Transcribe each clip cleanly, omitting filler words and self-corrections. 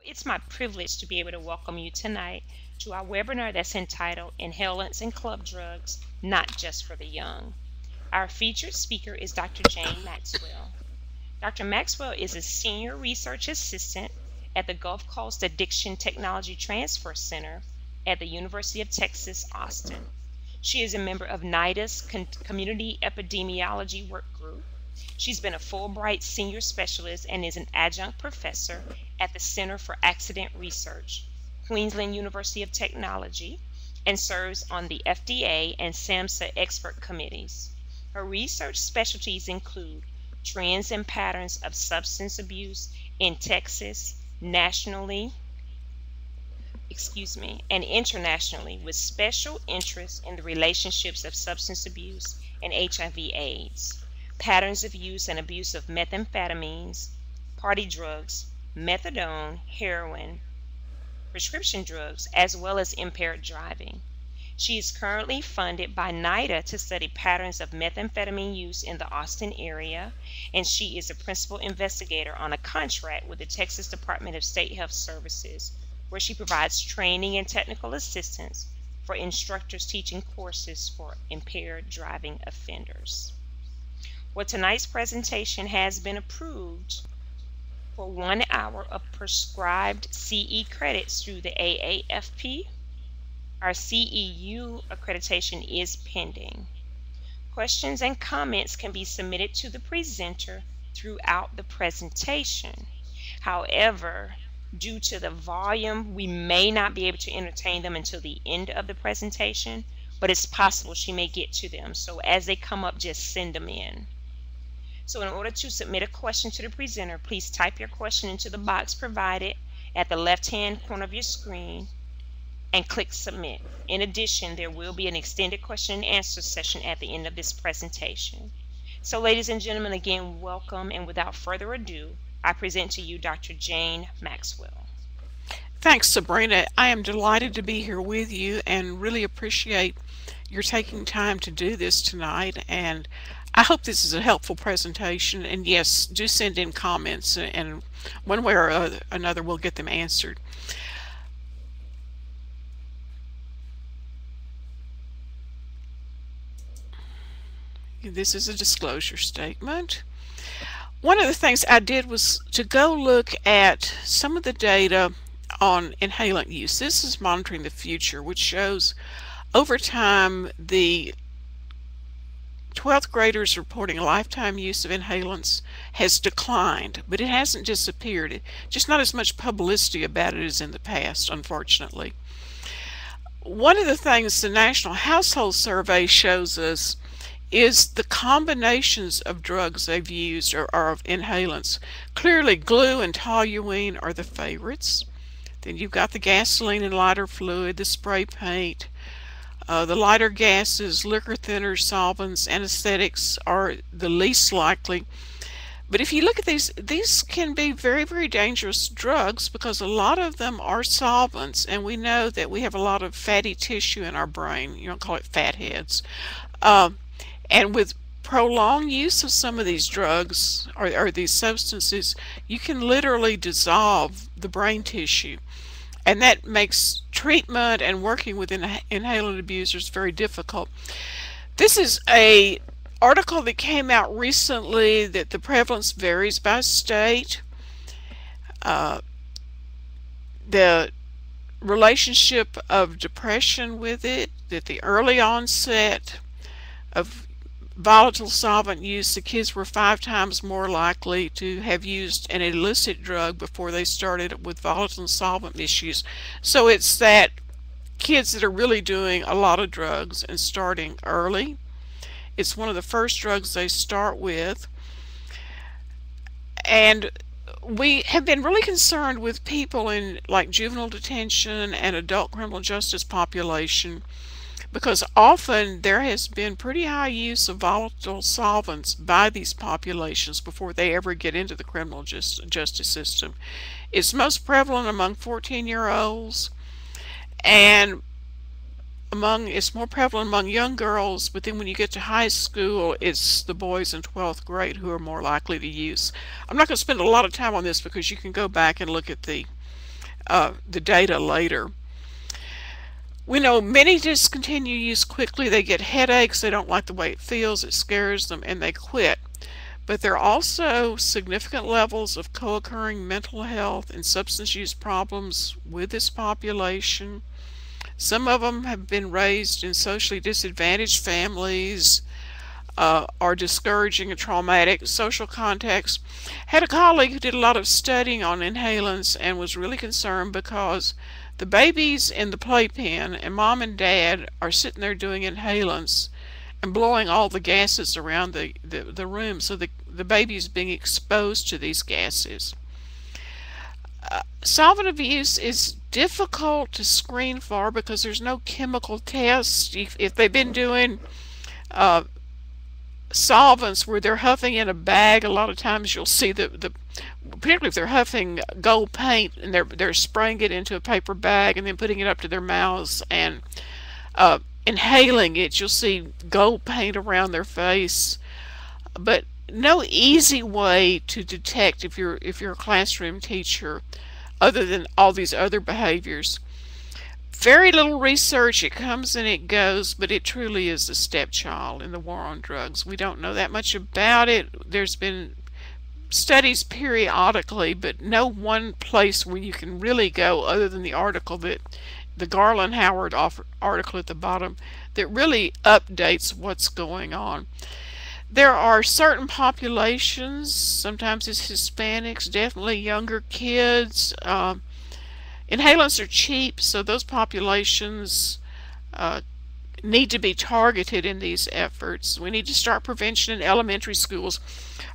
It's my privilege to be able to welcome you tonight to our webinar that's entitled Inhalants and Club Drugs, Not Just for the Young. Our featured speaker is Dr. Jane Maxwell. Dr. Maxwell is a senior research assistant at the Gulf Coast Addiction Technology Transfer Center at the University of Texas, Austin. She is a member of NIDA's Community Epidemiology Work Group. She's been a Fulbright Senior Specialist and is an adjunct professor at the Center for Accident Research, Queensland University of Technology, and serves on the FDA and SAMHSA expert committees. Her research specialties include trends and patterns of substance abuse in Texas, nationally, and internationally, with special interest in the relationships of substance abuse and HIV/AIDS, patterns of use and abuse of methamphetamines, party drugs, methadone, heroin, prescription drugs, as well as impaired driving. She is currently funded by NIDA to study patterns of methamphetamine use in the Austin area, and she is a principal investigator on a contract with the Texas Department of State Health Services, where she provides training and technical assistance for instructors teaching courses for impaired driving offenders. Well, tonight's presentation has been approved for 1 hour of prescribed CE credits through the AAFP. Our CEU accreditation is pending. Questions and comments can be submitted to the presenter throughout the presentation. However, due to the volume, we may not be able to entertain them until the end of the presentation, but it's possible she may get to them. So as they come up, just send them in. So in order to submit a question to the presenter, please type your question into the box provided at the left-hand corner of your screen and click submit. In addition, there will be an extended question and answer session at the end of this presentation. So ladies and gentlemen, again, welcome, and without further ado, I present to you Dr. Jane Maxwell. Thanks, Sabrina. I am delighted to be here with you and really appreciate your taking time to do this tonight, and I hope this is a helpful presentation. And yes, do send in comments, and one way or another we'll get them answered. This is a disclosure statement. One of the things I did was to go look at some of the data on inhalant use. This is Monitoring the Future, which shows over time the 12th graders reporting lifetime use of inhalants has declined, but it hasn't disappeared. Just not as much publicity about it as in the past, unfortunately. One of the things the National Household Survey shows us is the combinations of drugs they've used or of inhalants. Clearly glue and toluene are the favorites. Then you've got the gasoline and lighter fluid, the spray paint, the lighter gases, liquor thinners, solvents, anesthetics are the least likely. But if you look at these can be very, very dangerous drugs because a lot of them are solvents, and we know that we have a lot of fatty tissue in our brain. You don't call it fat heads. And with prolonged use of some of these drugs or these substances, you can literally dissolve the brain tissue. And that makes treatment and working with inhalant abusers very difficult. This is an article that came out recently that the prevalence varies by state. The relationship of depression with it, that the early onset of volatile solvent use, the kids were 5 times more likely to have used an illicit drug before they started with volatile solvent issues. So it's that kids that are really doing a lot of drugs and starting early. It's one of the first drugs they start with. And we have been really concerned with people in like juvenile detention and adult criminal justice population, because often there has been pretty high use of volatile solvents by these populations before they ever get into the criminal justice system. It's most prevalent among 14-year-olds, and it's more prevalent among young girls, but then when you get to high school, it's the boys in 12th grade who are more likely to use. I'm not going to spend a lot of time on this because you can go back and look at the the data later. We know many discontinue use quickly. They get headaches, they don't like the way it feels, it scares them, and they quit. But there are also significant levels of co-occurring mental health and substance use problems with this population. Some of them have been raised in socially disadvantaged families, are discouraging and traumatic social contexts. Had a colleague who did a lot of studying on inhalants and was really concerned because the babies in the playpen and mom and dad are sitting there doing inhalants and blowing all the gases around the room, so the baby is being exposed to these gases. Solvent abuse is difficult to screen for because there's no chemical test. If they've been doing solvents where they're huffing in a bag, a lot of times you'll see particularly if they're huffing gold paint and they're spraying it into a paper bag and then putting it up to their mouths and inhaling it, you'll see gold paint around their face. But no easy way to detect if you're a classroom teacher other than all these other behaviors. Very little research, it comes and it goes, but it truly is the stepchild in the war on drugs. We don't know that much about it. There's been studies periodically, but no one place where you can really go other than the article that the Garland Howard article at the bottom that really updates what's going on. There are certain populations, sometimes it's Hispanics, definitely younger kids. Inhalants are cheap, so those populations need to be targeted in these efforts. We need to start prevention in elementary schools.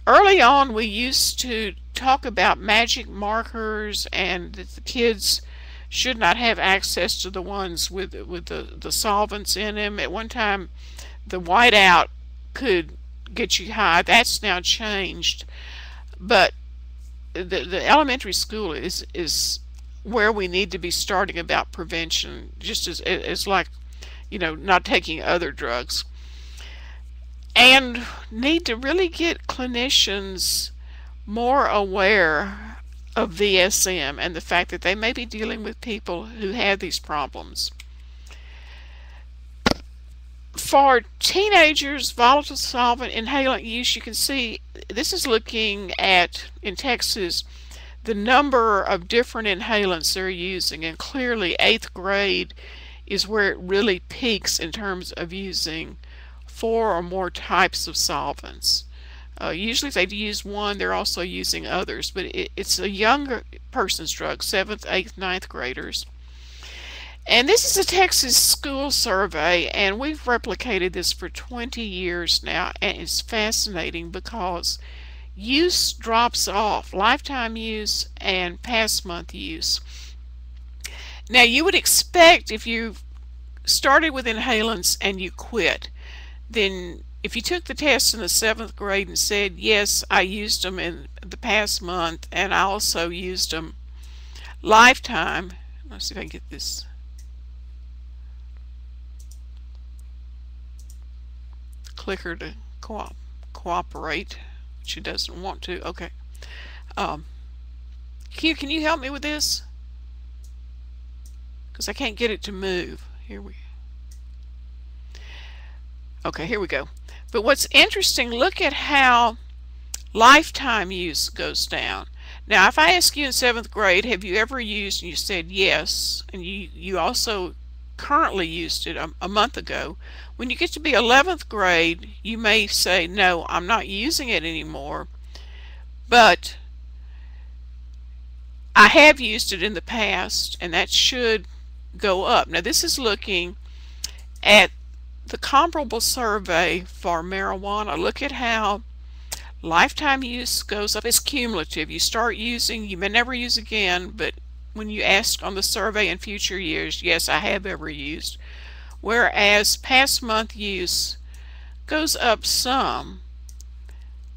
Early on, we used to talk about magic markers and that the kids should not have access to the ones with the solvents in them. At one time, the whiteout could get you high. That's now changed. But the elementary school is where we need to be starting about prevention, just as like, not taking other drugs. And need to really get clinicians more aware of VSM and the fact that they may be dealing with people who have these problems. For teenagers, volatile solvent inhalant use, you can see this is looking at, in Texas, the number of different inhalants they're using, and clearly 8th grade is where it really peaks in terms of using 4 or more types of solvents. Usually if they use one, they're also using others, but it's a younger person's drug, 7th, 8th, 9th graders. And this is a Texas school survey, and we've replicated this for 20 years now, and it's fascinating because use drops off, lifetime use and past month use. Now you would expect if you started with inhalants and you quit, then if you took the test in the 7th grade and said, yes, I used them in the past month and I also used them lifetime. Let's see if I can get this. Clicker to cooperate, which it doesn't want to. Okay. Q, can you help me with this? Because I can't get it to move. Okay, here we go. But what's interesting, look at how lifetime use goes down. Now, if I ask you in 7th grade, have you ever used, and you said yes, and you also currently used it a month ago, when you get to be 11th grade, you may say, no, I'm not using it anymore, but I have used it in the past, and that should go up. Now, this is looking at the comparable survey for marijuana. Look at how lifetime use goes up. It's cumulative. You start using, you may never use again, but when you ask on the survey in future years, yes, I have ever used. Whereas past month use goes up some.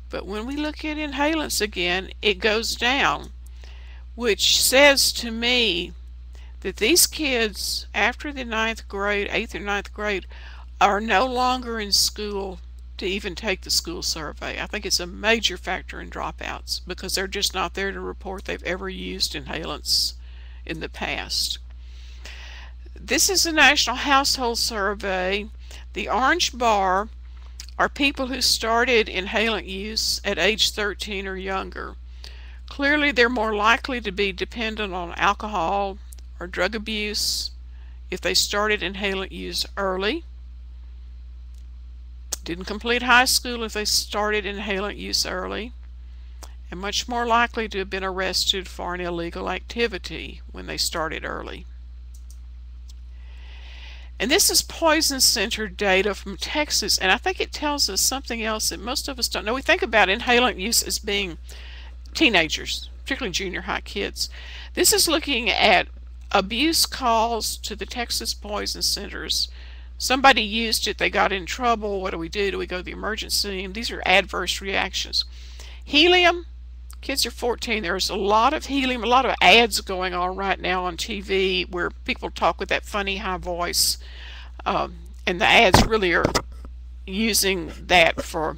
But when we look at inhalants again, it goes down, which says to me that these kids after the 9th grade, 8th or 9th grade, are no longer in school to even take the school survey. I think it's a major factor in dropouts because they're just not there to report they've ever used inhalants in the past. This is a National Household Survey. The orange bar are people who started inhalant use at age 13 or younger. Clearly, they're more likely to be dependent on alcohol or drug abuse if they started inhalant use early. Didn't complete high school if they started inhalant use early. And much more likely to have been arrested for an illegal activity when they started early. And this is Poison Center data from Texas, and I think it tells us something else that most of us don't know. We think about inhalant use as being teenagers, particularly junior high kids. This is looking at abuse calls to the Texas Poison Centers. Somebody used it, they got in trouble. What do we do? Do we go to the emergency room? These are adverse reactions. Helium, kids are 14. There's a lot of helium, a lot of ads going on right now on TV where people talk with that funny high voice. And the ads really are using that for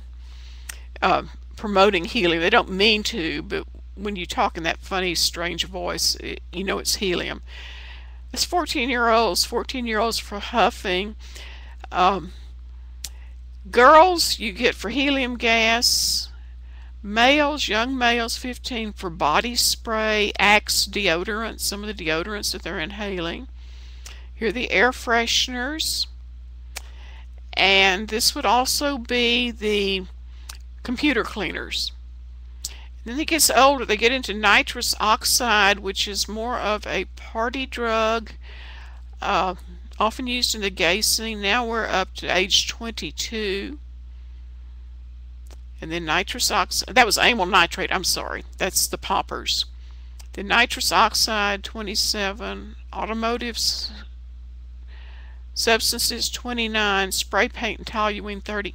promoting helium. They don't mean to, but when you talk in that funny, strange voice, you know it's helium. It's 14-year-olds for huffing. Girls, you get for helium gas. Males, young males, 15, for body spray, Axe deodorant, some of the deodorants that they're inhaling. Here are the air fresheners. And this would also be the computer cleaners. And then it gets older, they get into nitrous oxide, which is more of a party drug, often used in the gay scene. Now we're up to age 22. And then nitrous oxide, that was amyl nitrate, I'm sorry, that's the poppers. Then nitrous oxide, 27, automotive substances, 29, spray paint and toluene, 30.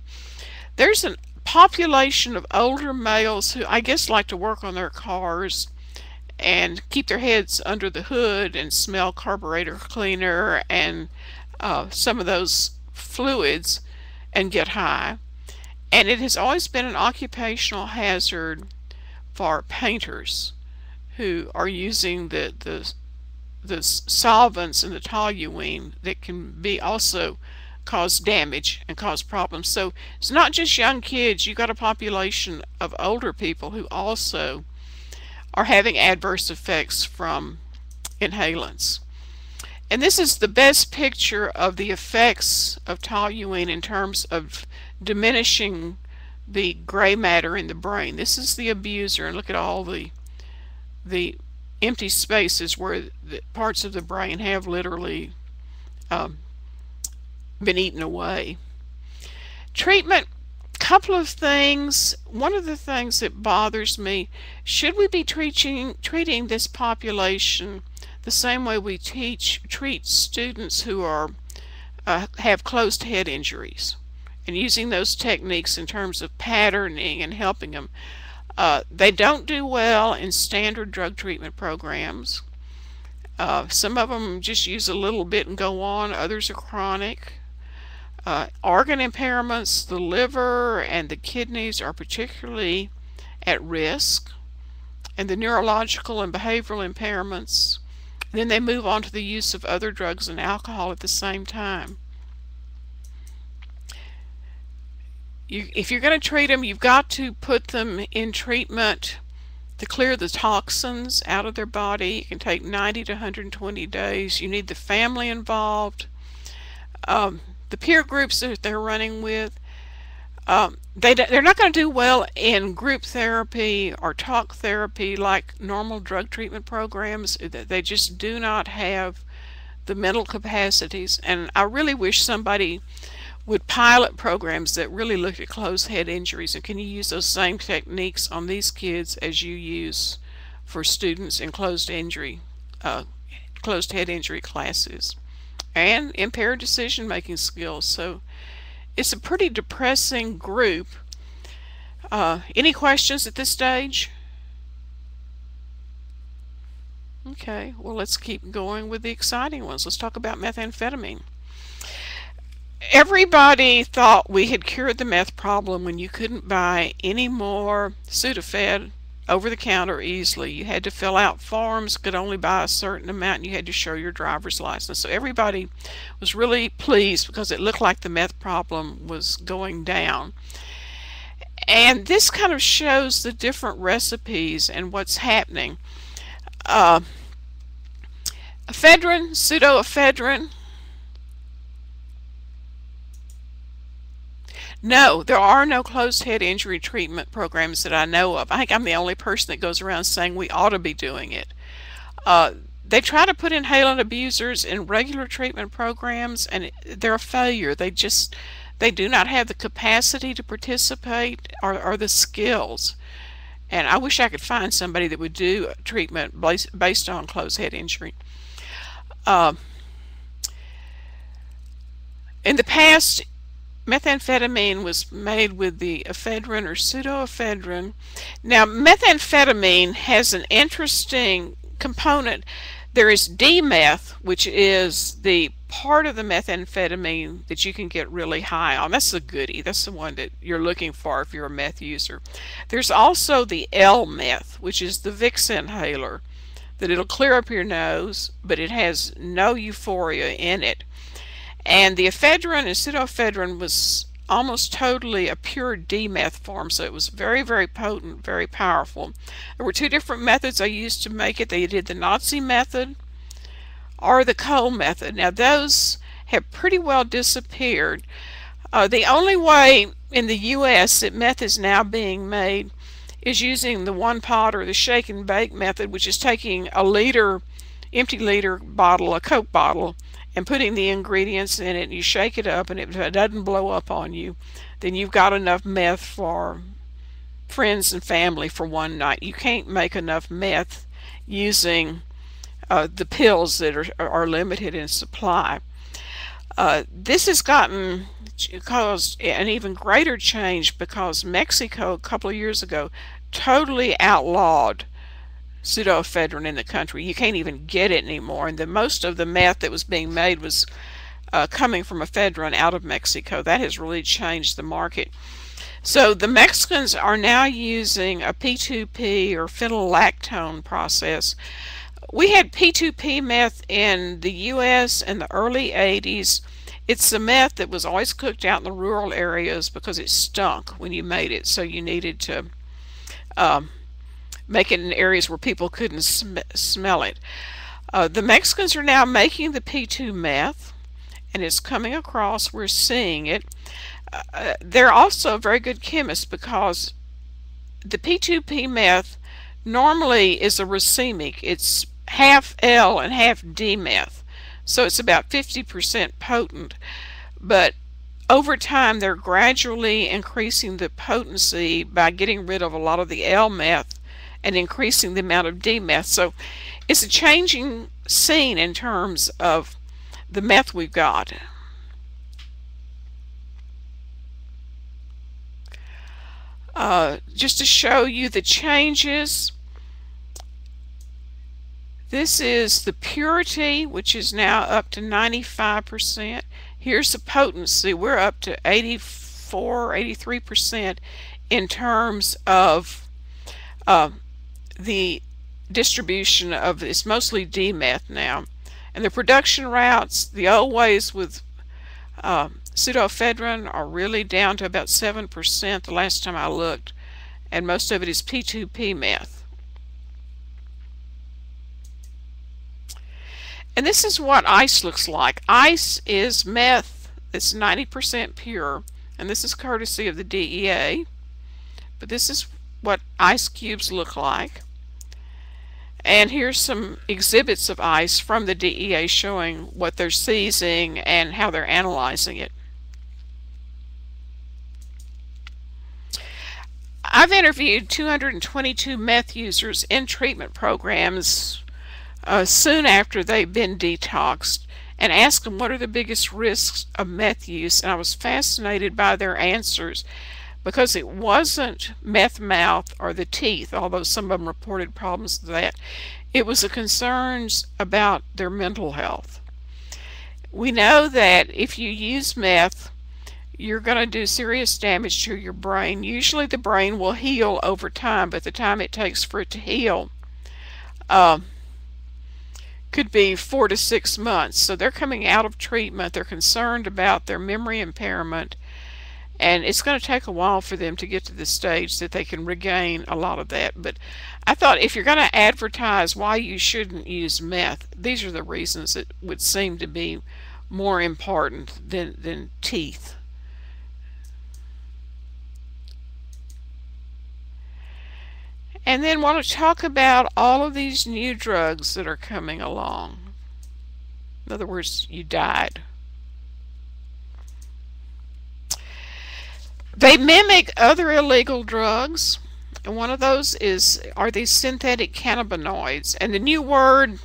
There's a population of older males who I guess like to work on their cars and keep their heads under the hood and smell carburetor cleaner and some of those fluids and get high. And it has always been an occupational hazard for painters who are using the solvents in the toluene that can be also cause damage and cause problems. So it's not just young kids, you've got a population of older people who also are having adverse effects from inhalants. And this is the best picture of the effects of toluene in terms of diminishing the gray matter in the brain. This is the abuser, and look at all the empty spaces where the parts of the brain have literally been eaten away. Treatment, couple of things. One of the things that bothers me, should we be treating this population the same way we treat students who are have closed head injuries, and using those techniques in terms of patterning and helping them? They don't do well in standard drug treatment programs. Some of them just use a little bit and go on, others are chronic. Organ impairments, the liver and the kidneys are particularly at risk, and the neurological and behavioral impairments. Then they move on to the use of other drugs and alcohol at the same time. If you're going to treat them, you've got to put them in treatment to clear the toxins out of their body. It can take 90 to 120 days. You need the family involved. The peer groups that they're running with, they're not going to do well in group therapy or talk therapy like normal drug treatment programs. They just do not have the mental capacities. And I really wish somebody would pilot programs that really look at closed head injuries, and can you use those same techniques on these kids as you use for students in closed head injury classes, and impaired decision-making skills. So it's a pretty depressing group. Any questions at this stage? Okay, well, let's keep going with the exciting ones. Let's talk about methamphetamine. Everybody thought we had cured the meth problem when you couldn't buy any more Sudafed over the counter easily. You had to fill out forms, could only buy a certain amount, and you had to show your driver's license. So everybody was really pleased because it looked like the meth problem was going down. And this kind of shows the different recipes and what's happening. Ephedrine, pseudoephedrine. No, there are no closed head injury treatment programs that I know of. I think I'm the only person that goes around saying we ought to be doing it. They try to put inhalant abusers in regular treatment programs, and they're a failure. They do not have the capacity to participate or the skills. And I wish I could find somebody that would do treatment based on closed head injury. In the past, methamphetamine was made with the ephedrine or pseudoephedrine. Now, methamphetamine has an interesting component. There is D-meth, which is the part of the methamphetamine that you can get really high on. That's the goodie. That's the one that you're looking for if you're a meth user. There's also the L-meth, which is the Vicks inhaler, that it'll clear up your nose, but it has no euphoria in it. And the ephedrine and pseudoephedrine was almost totally a pure D-meth form, so it was very, very potent, very powerful. There were two different methods I used to make it. They did the Nazi method or the coal method. Now those have pretty well disappeared. The only way in the U.S. that meth is now being made is using the one pot or the shake and bake method, which is taking a liter, empty liter bottle, a Coke bottle, and putting the ingredients in it, and you shake it up, and if it doesn't blow up on you, then you've got enough meth for friends and family for one night. You can't make enough meth using the pills that are limited in supply. This has caused an even greater change because Mexico a couple of years ago totally outlawed pseudoephedrine in the country. You can't even get it anymore, and most of the meth that was being made was coming from ephedrine out of Mexico. That has really changed the market. So the Mexicans are now using a P2P or phenylactone process. We had P2P meth in the U.S. in the early 80s. It's the meth that was always cooked out in the rural areas because it stunk when you made it, so you needed to make it in areas where people couldn't smell it. The Mexicans are now making the P2 meth, and it's coming across. We're seeing it. They're also very good chemists because the P2P meth normally is a racemic. It's half L and half D meth, so it's about 50% potent. But over time, they're gradually increasing the potency by getting rid of a lot of the L meth and increasing the amount of D-meth. So it's a changing scene in terms of the meth we've got. Just to show you the changes, this is the purity, which is now up to 95%. Here's the potency. We're up to 84, 83% in terms of the distribution of it's mostly D-meth now. And the production routes, the old ways with pseudoephedrine are really down to about 7% the last time I looked, and most of it is P2P meth. And this is what ice looks like. Ice is meth that's 90% pure, and this is courtesy of the DEA, but this is what ice cubes look like. And here's some exhibits of ice from the DEA showing what they're seizing and how they're analyzing it. I've interviewed 222 meth users in treatment programs soon after they've been detoxed and asked them what are the biggest risks of meth use, and I was fascinated by their answers because it wasn't meth mouth or the teeth, although some of them reported problems with that. It was the concerns about their mental health. We know that if you use meth, you're going to do serious damage to your brain. Usually the brain will heal over time, but the time it takes for it to heal could be 4 to 6 months. So they're coming out of treatment. They're concerned about their memory impairment, and it's going to take a while for them to get to the stage that they can regain a lot of that. But I thought if you're going to advertise why you shouldn't use meth, these are the reasons that would seem to be more important than teeth. And then want to talk about all of these new drugs that are coming along. In other words, you died. They mimic other illegal drugs, and one of those are these synthetic cannabinoids. And the new word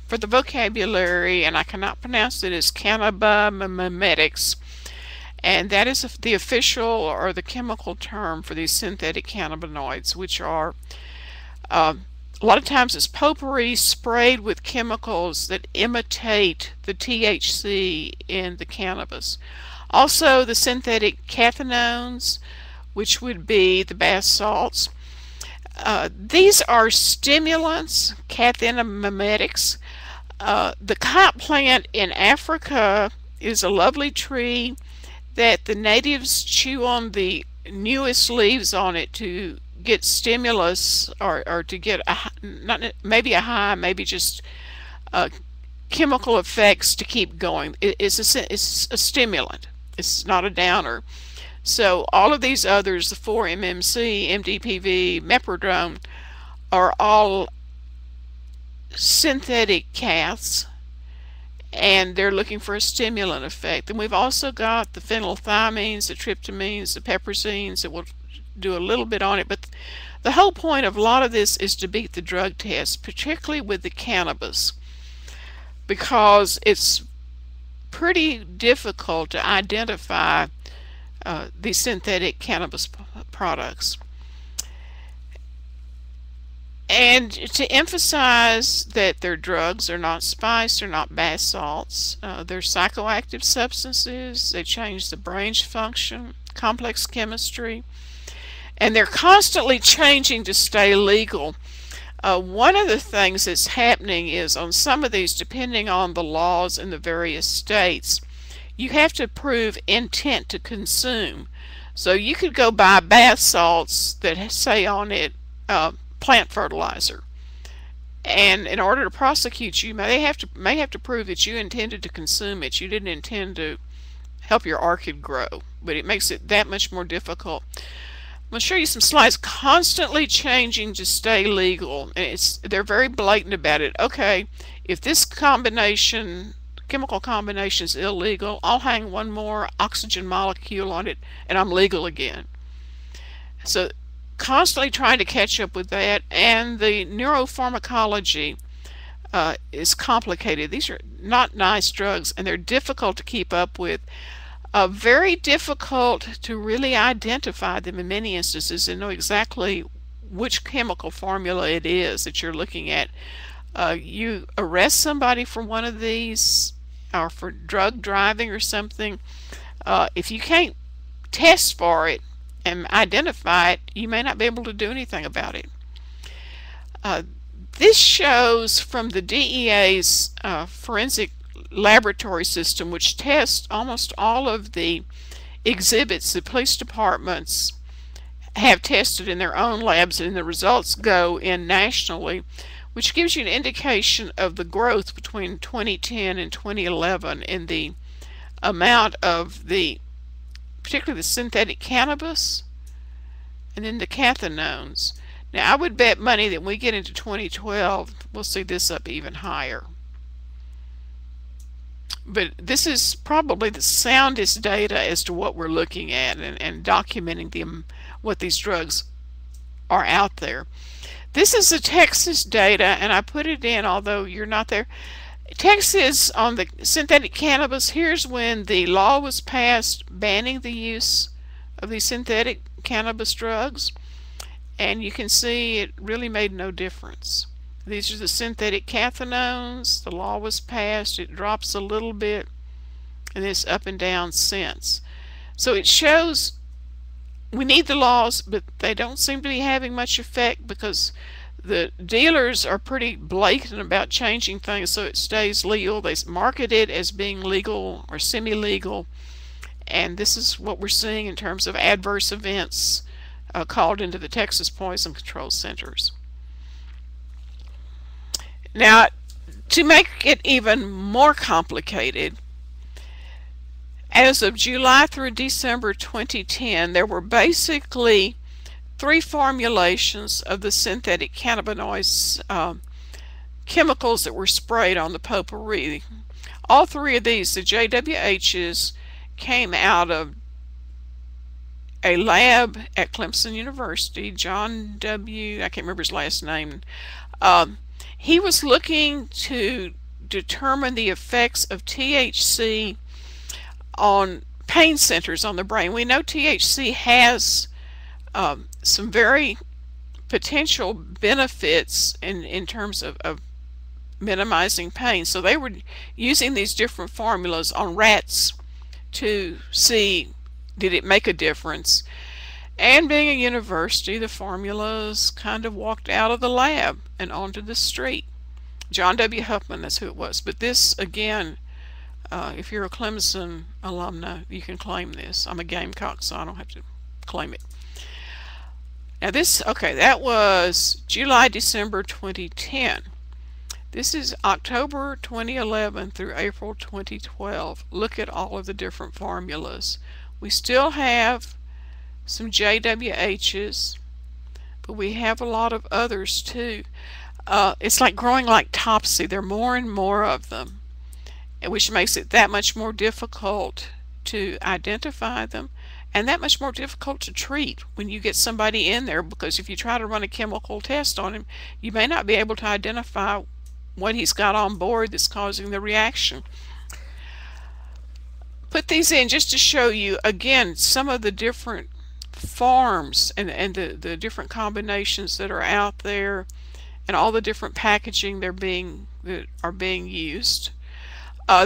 for the vocabulary, and I cannot pronounce it, is cannabimimetics. And that is the official or the chemical term for these synthetic cannabinoids, which are a lot of times it's potpourri sprayed with chemicals that imitate the THC in the cannabis. Also the synthetic cathinones, which would be the bath salts. These are stimulants, cathinomimetics. The kite plant in Africa is a lovely tree that the natives chew on the newest leaves on it to get stimulus, or to get maybe a high, maybe just chemical effects to keep going. It's a stimulant. It's not a downer. So all of these others, the 4-MMC, MDPV, meprodrone, are all synthetic caths, and they're looking for a stimulant effect. And we've also got the phenylthyamines, the tryptamines, the piperazines that will do a little bit on it, but the whole point of a lot of this is to beat the drug test, particularly with the cannabis, because it's pretty difficult to identify these synthetic cannabis products. And to emphasize that they're drugs, they're not spice, they're not bath salts, they're psychoactive substances, they change the brain's function, complex chemistry, and they're constantly changing to stay legal. One of the things that's happening is on some of these, depending on the laws in the various states, you have to prove intent to consume. So you could go buy bath salts that say on it plant fertilizer, and in order to prosecute you, may have to prove that you intended to consume it. You didn't intend to help your orchid grow, but it makes it that much more difficult. I'm going to show you some slides. Constantly changing to stay legal, and they're very blatant about it. Okay, if this chemical combination is illegal, I'll hang one more oxygen molecule on it and I'm legal again. So constantly trying to catch up with that, and the neuropharmacology is complicated. These are not nice drugs, and they're difficult to keep up with. Very difficult to really identify them in many instances and know exactly which chemical formula it is that you're looking at. You arrest somebody for one of these, or for drug driving or something. If you can't test for it and identify it, you may not be able to do anything about it. This shows from the DEA's forensic laboratory system, which tests almost all of the exhibits the police departments have tested in their own labs, and the results go in nationally, which gives you an indication of the growth between 2010 and 2011 in the amount of particularly the synthetic cannabis and then the cathinones. Now I would bet money that when we get into 2012 we'll see this up even higher. But this is probably the soundest data as to what we're looking at and documenting what these drugs are out there. This is the Texas data, and I put it in, although you're not there. Texas, on the synthetic cannabis, here's when the law was passed banning the use of these synthetic cannabis drugs, and you can see it really made no difference. These are the synthetic cathinones. The law was passed. It drops a little bit, and it's up and down since. So it shows we need the laws, but they don't seem to be having much effect because the dealers are pretty blatant about changing things so it stays legal. They market it as being legal or semi-legal, and this is what we're seeing in terms of adverse events called into the Texas Poison Control Centers. Now, to make it even more complicated, as of July through December 2010, there were basically 3 formulations of the synthetic cannabinoids chemicals that were sprayed on the potpourri. All 3 of these, the JWHs, came out of a lab at Clemson University. John W., I can't remember his last name. He was looking to determine the effects of THC on pain centers on the brain. We know THC has some very potential benefits in terms of minimizing pain. So they were using these different formulas on rats to see, did it make a difference? And being a university, the formulas kind of walked out of the lab and onto the street. John W. Huffman, that's who it was. But this, again, if you're a Clemson alumna, you can claim this. I'm a Gamecock, so I don't have to claim it. Now this, okay, that was July, December 2010. This is October 2011 through April 2012. Look at all of the different formulas. We still have some JWHs, but we have a lot of others too. It's like growing like Topsy. There are more and more of them, which makes it that much more difficult to identify them and that much more difficult to treat when you get somebody in there, because if you try to run a chemical test on him, you may not be able to identify what he's got on board that's causing the reaction. Put these in just to show you again some of the different forms and the different combinations that are out there and all the different packaging that are being used.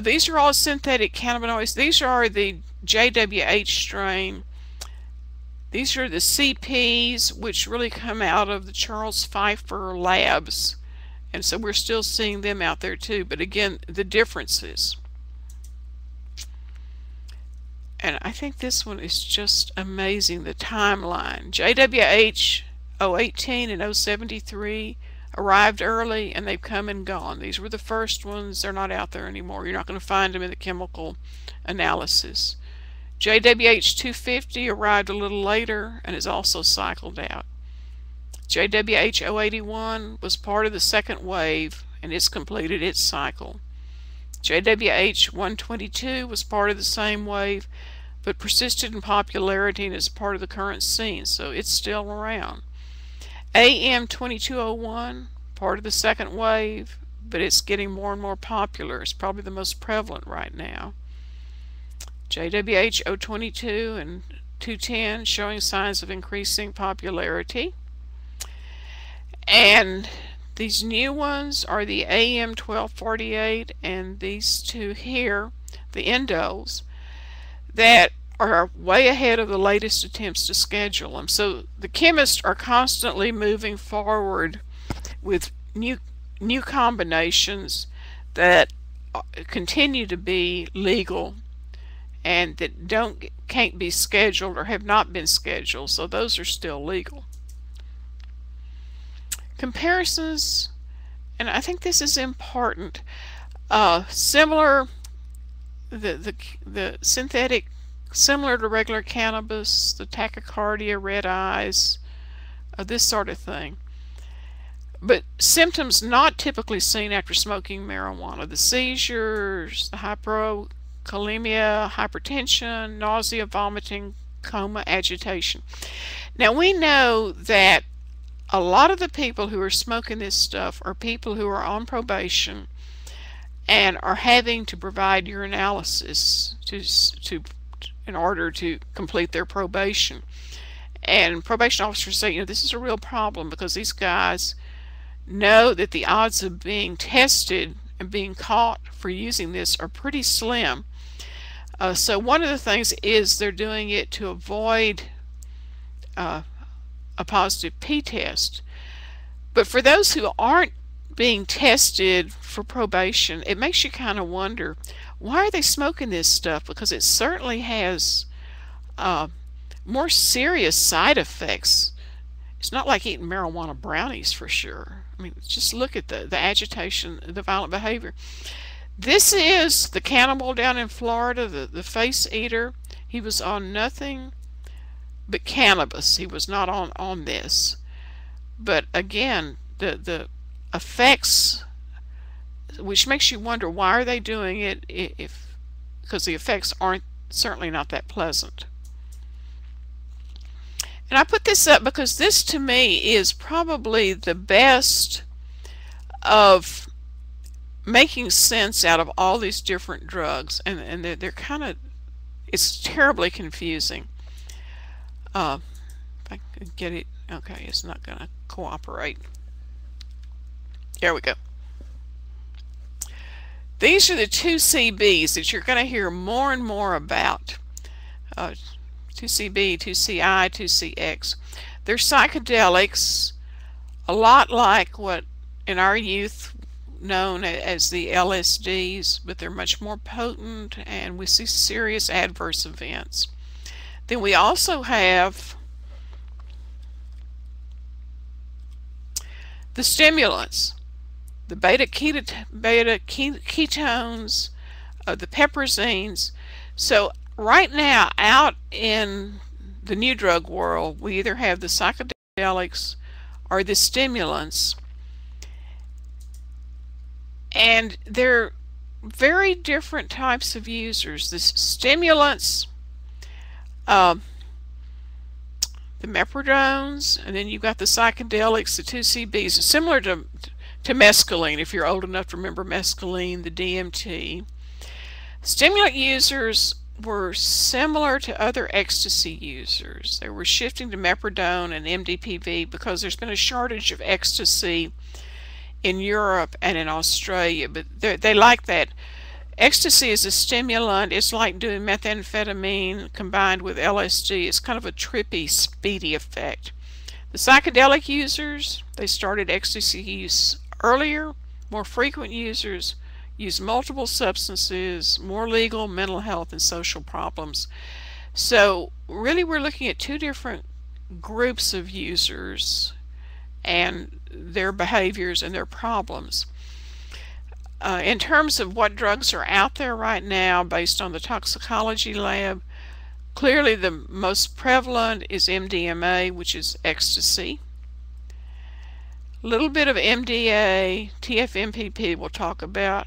These are all synthetic cannabinoids. These are the JWH strain. These are the CPs, which really come out of the Charles Pfeiffer labs, and so we're still seeing them out there too, but again, the differences. And I think this one is just amazing, the timeline. JWH 018 and 073 arrived early and they've come and gone. These were the first ones. They're not out there anymore. You're not going to find them in the chemical analysis. JWH 250 arrived a little later and is also cycled out. JWH 081 was part of the second wave and it's completed its cycle. JWH 122 was part of the same wave but persisted in popularity and is part of the current scene, so it's still around. AM 2201, part of the second wave, but it's getting more and more popular. It's probably the most prevalent right now. JWH 022 and 210 showing signs of increasing popularity. And these new ones are the AM 1248 and these two here, the endos, that are way ahead of the latest attempts to schedule them. So the chemists are constantly moving forward with new combinations that continue to be legal and that can't be scheduled or have not been scheduled, so those are still legal. Comparisons, and I think this is important. Similar, the synthetic, similar to regular cannabis, the tachycardia, red eyes, this sort of thing. But symptoms not typically seen after smoking marijuana: the seizures, the hypokalemia, hypertension, nausea, vomiting, coma, agitation. Now we know that a lot of the people who are smoking this stuff are people who are on probation and are having to provide urinalysis in order to complete their probation. And probation officers say, you know, this is a real problem because these guys know that the odds of being tested and being caught for using this are pretty slim. So one of the things is they're doing it to avoid a positive p-test. But for those who aren't being tested for probation, it makes you kind of wonder, why are they smoking this stuff? Because it certainly has more serious side effects. It's not like eating marijuana brownies for sure. I mean, just look at the agitation, the violent behavior. This is the cannibal down in Florida, the face eater. He was on nothing but cannabis. He was not on this. But again, the effects, which makes you wonder, why are they doing it because the effects aren't certainly not that pleasant. And I put this up because this to me is probably the best of making sense out of all these different drugs, and they're kind of, it's terribly confusing. If I can get it, okay, it's not going to cooperate. There we go. These are the 2CBs that you're going to hear more and more about. 2CB, 2CI, 2CX. They're psychedelics, a lot like what in our youth known as the LSDs, but they're much more potent, and we see serious adverse events. Then we also have the stimulants, the beta ketones, the peprazines. So right now, out in the new drug world, we either have the psychedelics or the stimulants, and they're very different types of users. The stimulants, the meprodones, and then you've got the psychedelics, the 2CBs, similar to mescaline, if you're old enough to remember mescaline, the DMT. Stimulant users were similar to other ecstasy users. They were shifting to meprodone and MDPV because there's been a shortage of ecstasy in Europe and in Australia, but they like that. Ecstasy is a stimulant. It's like doing methamphetamine combined with LSD. It's kind of a trippy, speedy effect. The psychedelic users, they started ecstasy use earlier. More frequent users use multiple substances, more legal, mental health, and social problems. So really we're looking at two different groups of users and their behaviors and their problems. In terms of what drugs are out there right now based on the toxicology lab, clearly the most prevalent is MDMA, which is ecstasy. A little bit of MDA, TFMPP we'll talk about.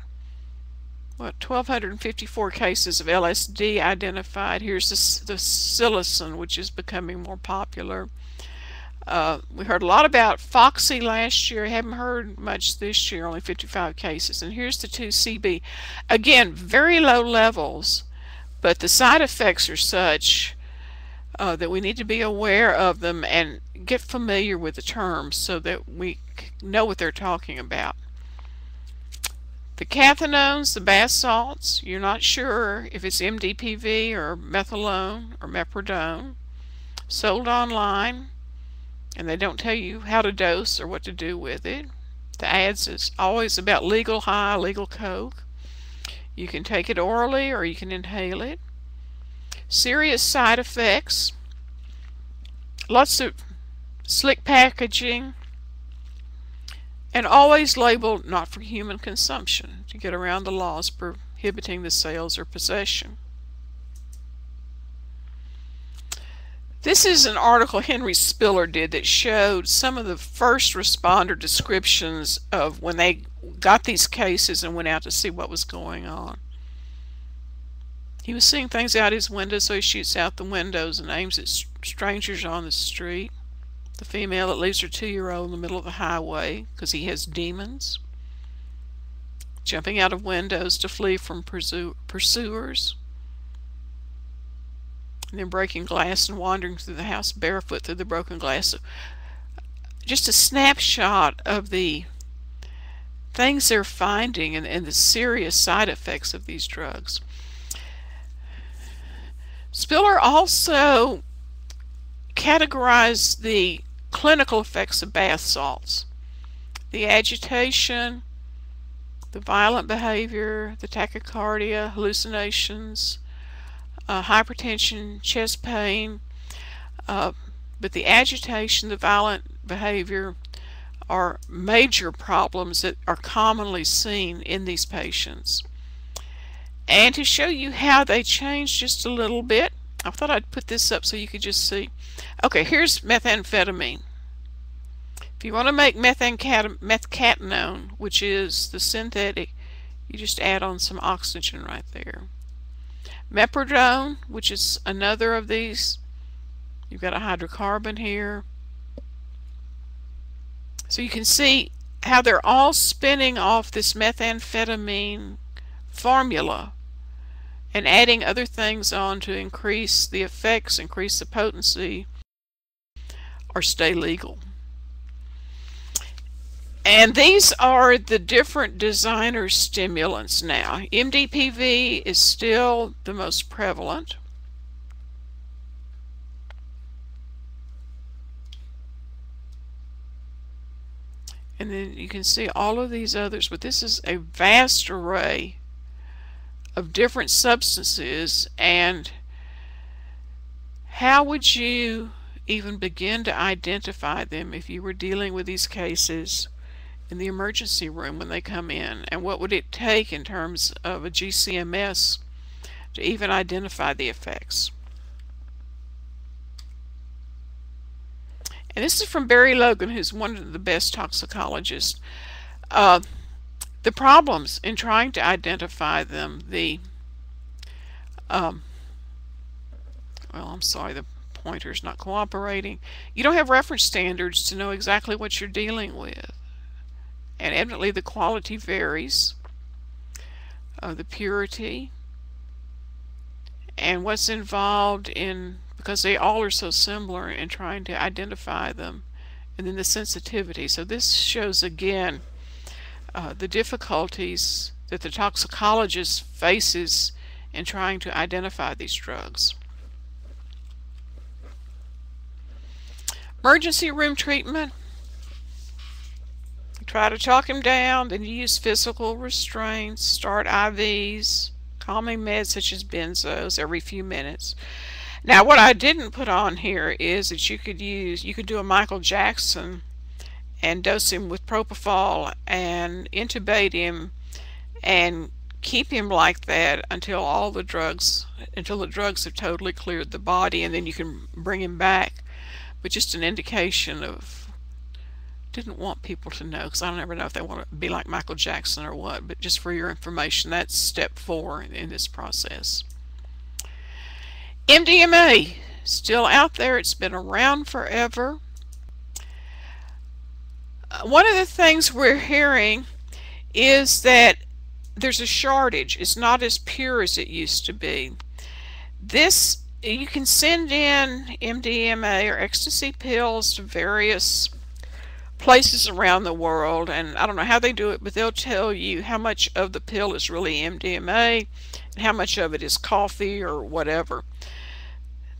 What, 1,254 cases of LSD identified. Here's the psilocin, which is becoming more popular. We heard a lot about Foxy last year. Haven't heard much this year, only 55 cases. And here's the 2CB. Again, very low levels, but the side effects are such that we need to be aware of them and get familiar with the terms so that we know what they're talking about. The cathinones, the bath salts, you're not sure if it's MDPV or methylone or meprodone. Sold online, and they don't tell you how to dose or what to do with it. The ads is always about legal high, legal coke. You can take it orally or you can inhale it. Serious side effects, lots of slick packaging, and always labeled not for human consumption to get around the laws prohibiting the sales or possession. This is an article Henry Spiller did that showed some of the first responder descriptions of when they got these cases and went out to see what was going on. He was seeing things out his window, so he shoots out the windows and aims at strangers on the street. The female that leaves her 2-year-old in the middle of the highway because he has demons. Jumping out of windows to flee from pursuers. And then breaking glass and wandering through the house barefoot through the broken glass. So just a snapshot of the things they're finding and the serious side effects of these drugs. Spiller also categorized the clinical effects of bath salts: the agitation, the violent behavior, the tachycardia, hallucinations, hypertension, chest pain. But the agitation, the violent behavior are major problems that are commonly seen in these patients. And to show you how they change just a little bit, I thought I'd put this up so you could just see. Okay, here's methamphetamine. If you want to make methcatinone, which is the synthetic, you just add on some oxygen right there. Mepridone, which is another of these, you've got a hydrocarbon here. So you can see how they're all spinning off this methamphetamine formula and adding other things on to increase the effects, increase the potency, or stay legal. And these are the different designer stimulants now. MDPV is still the most prevalent. And then you can see all of these others, but this is a vast array of different substances. And how would you even begin to identify them if you were dealing with these cases in the emergency room when they come in? And what would it take in terms of a GCMS to even identify the effects? And this is from Barry Logan, who's one of the best toxicologists. The problems in trying to identify them, well, I'm sorry, the pointer's not cooperating. You don't have reference standards to know exactly what you're dealing with. And evidently the quality varies, the purity, and what's involved in, because they all are so similar, in trying to identify them, and then the sensitivity. So this shows again the difficulties that the toxicologist faces in trying to identify these drugs. Emergency room treatment. Try to talk him down, then you use physical restraints, start IVs, calming meds such as benzos every few minutes. Now what I didn't put on here is that you could do a Michael Jackson and dose him with propofol and intubate him and keep him like that until the drugs have totally cleared the body, and then you can bring him back. But just an indication of, didn't want people to know, because I don't ever know if they want to be like Michael Jackson or what, but just for your information, that's step 4 in this process. MDMA, still out there, it's been around forever. One of the things we're hearing is that there's a shortage. It's not as pure as it used to be. You can send in MDMA or ecstasy pills to various places around the world, and I don't know how they do it, but they'll tell you how much of the pill is really MDMA and how much of it is coffee or whatever.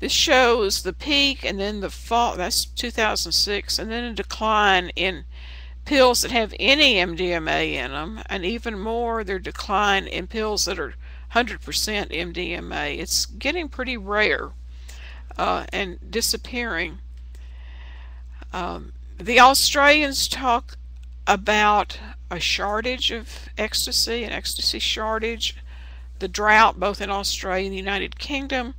This shows the peak and then the fall, that's 2006, and then a decline in pills that have any MDMA in them, and even more, their decline in pills that are 100% MDMA. It's getting pretty rare and disappearing. The Australians talk about a shortage of ecstasy, an ecstasy shortage, the drought both in Australia and the United Kingdom.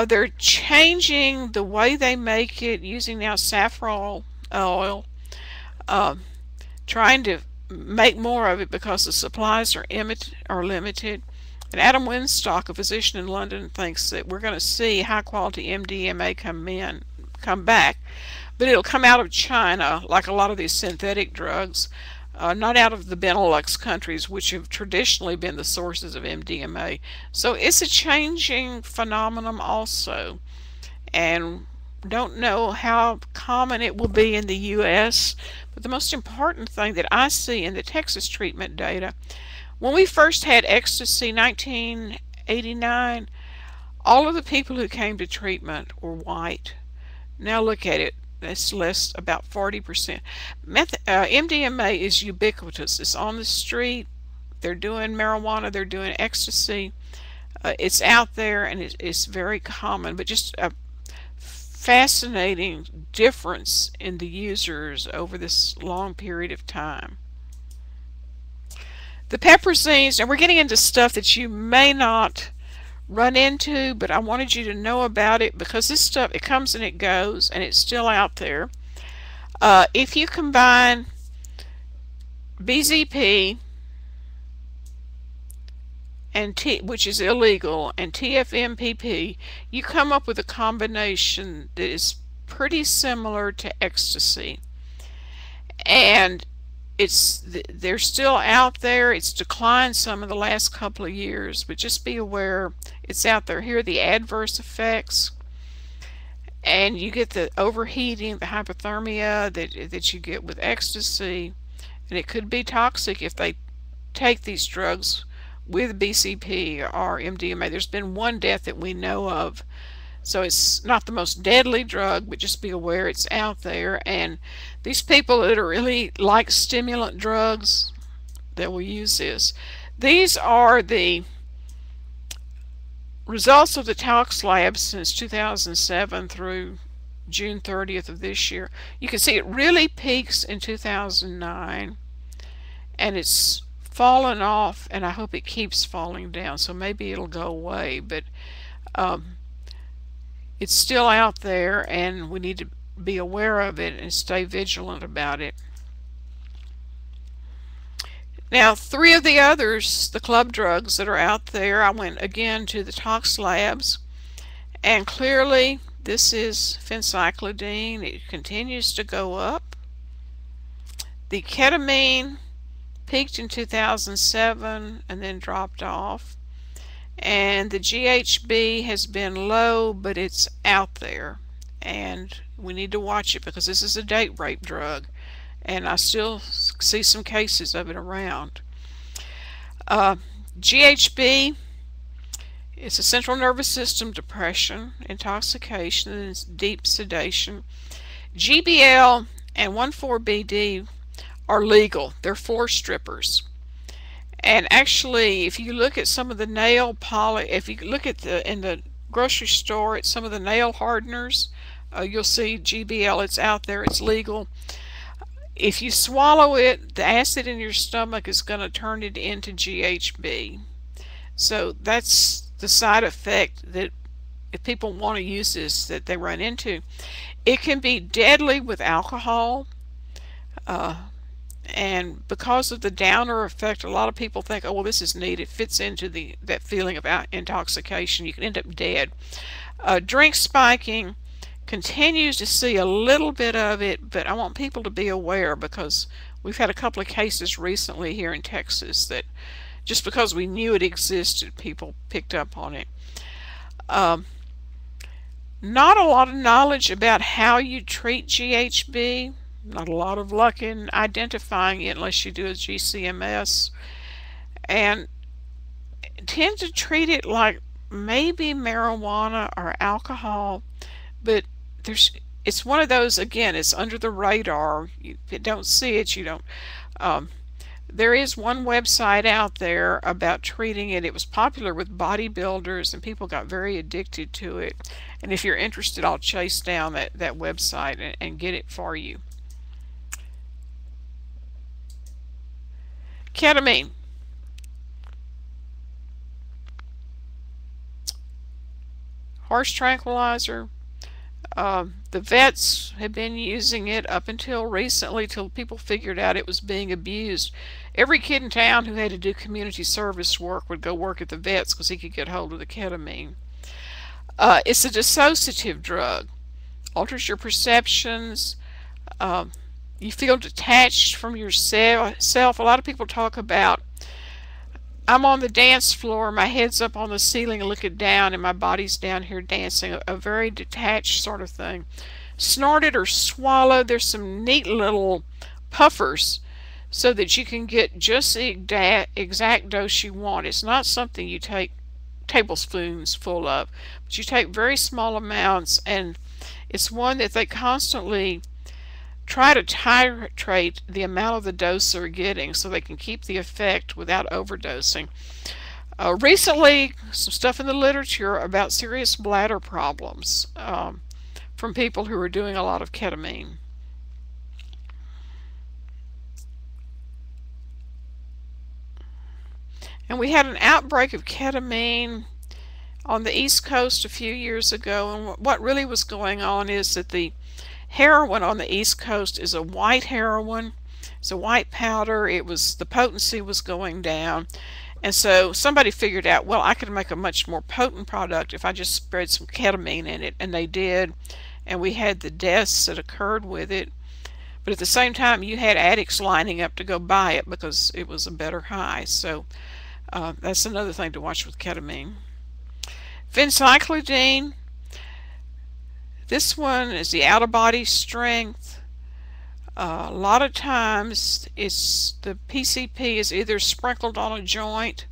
They're changing the way they make it, using now saffron oil, trying to make more of it because the supplies are limited. And Adam Winstock, a physician in London, thinks that we're going to see high quality MDMA come back, but it'll come out of China like a lot of these synthetic drugs, not out of the Benelux countries, which have traditionally been the sources of MDMA. So it's a changing phenomenon also, and don't know how common it will be in the U.S., but the most important thing that I see in the Texas treatment data, when we first had ecstasy, 1989, All of the people who came to treatment were white. Now look at it. That's less, about 40%. MDMA is ubiquitous. It's on the street. They're doing marijuana. They're doing ecstasy. It's out there, and it's very common. But just a fascinating difference in the users over this long period of time. The peprazines, and we're getting into stuff that you may not run into, but I wanted you to know about it because this stuff, it comes and it goes, and it's still out there. If you combine BZP and which is illegal, and TFMPP, you come up with a combination that is pretty similar to ecstasy. And they're still out there. It's declined some in the last couple of years, but just be aware it's out there. Here are the adverse effects, and you get the overheating, the hypothermia that you get with ecstasy, and it could be toxic if they take these drugs with BCP or MDMA. There's been one death that we know of. So it's not the most deadly drug, but just be aware it's out there. And these people that are really like stimulant drugs, that will use this. These are the results of the tox lab since 2007 through June 30th of this year. You can see it really peaks in 2009, and it's fallen off, and I hope it keeps falling down. So maybe it'll go away, but it's still out there, and we need to be aware of it and stay vigilant about it. Now, 3 of the others, the club drugs that are out there, I went again to the tox labs, and clearly this is phencyclidine. It continues to go up. The ketamine peaked in 2007 and then dropped off. And the GHB has been low, but it's out there, and we need to watch it because this is a date rape drug, and I still see some cases of it around. GHB is a central nervous system depression, intoxication, and deep sedation. GBL and 1,4-BD are legal. They're for strippers. And actually, if you look at some of the nail polish, if you look at in the grocery store at some of the nail hardeners, you'll see GBL. It's out there. It's legal. If you swallow it, the acid in your stomach is going to turn it into GHB. So that's the side effect that if people want to use this, that they run into. It can be deadly with alcohol. And because of the downer effect, a lot of people think, oh, well, this is neat. It fits into that feeling of intoxication. You can end up dead. Drink spiking continues to see a little bit of it, but I want people to be aware because we've had a couple of cases recently here in Texas that just because we knew it existed, people picked up on it. Not a lot of knowledge about how you treat GHB. Not a lot of luck in identifying it unless you do a GCMS, and tend to treat it like maybe marijuana or alcohol, but it's one of those, again, it's under the radar. You don't see it, you don't. There is one website out there about treating it. It was popular with bodybuilders, and people got very addicted to it. And if you're interested, I'll chase down that website and get it for you. Ketamine. Horse tranquilizer. The vets have been using it up until recently, till people figured out it was being abused. Every kid in town who had to do community service work would go work at the vets because he could get hold of the ketamine. It's a dissociative drug. Alters your perceptions. You feel detached from yourself. A lot of people talk about, I'm on the dance floor, my head's up on the ceiling and looking down, and my body's down here dancing. A very detached sort of thing. Snorted or swallowed, there's some neat little puffers so that you can get just the exact dose you want. It's not something you take tablespoons full of, but you take very small amounts, and it's one that they constantly try to titrate the amount of the dose they're getting so they can keep the effect without overdosing. Recently, some stuff in the literature about serious bladder problems from people who are doing a lot of ketamine. And we had an outbreak of ketamine on the East Coast a few years ago, and what really was going on is that the heroin on the East Coast is a white heroin. It's a white powder. The potency was going down, and so somebody figured out, well, I could make a much more potent product if I just spread some ketamine in it, and they did, and we had the deaths that occurred with it. But at the same time, you had addicts lining up to go buy it because it was a better high. So that's another thing to watch with ketamine. Phencyclidine, this one is the out-of-body strength. A lot of times the PCP is either sprinkled on a joint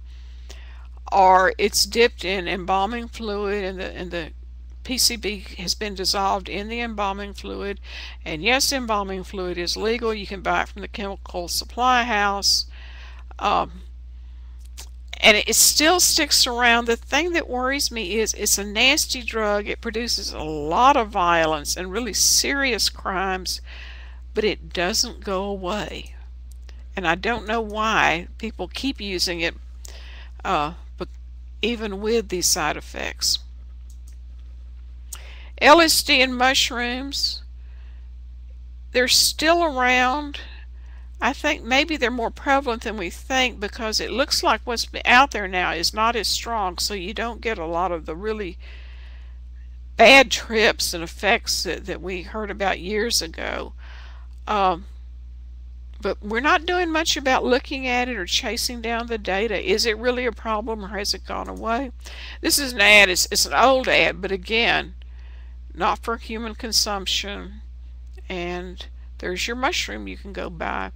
or it's dipped in embalming fluid, and the PCB has been dissolved in the embalming fluid. And yes, embalming fluid is legal. You can buy it from the chemical supply house. And it still sticks around. The thing that worries me is it's a nasty drug. It produces a lot of violence and really serious crimes, but it doesn't go away. And I don't know why people keep using it, but even with these side effects. LSD and mushrooms, they're still around. I think maybe they're more prevalent than we think because it looks like what's out there now is not as strong, so you don't get a lot of the really bad trips and effects that we heard about years ago. But we're not doing much about looking at it or chasing down the data. Is it really a problem, or has it gone away? This is an ad. It's an old ad, but again, not for human consumption. And there's your mushroom you can go buy.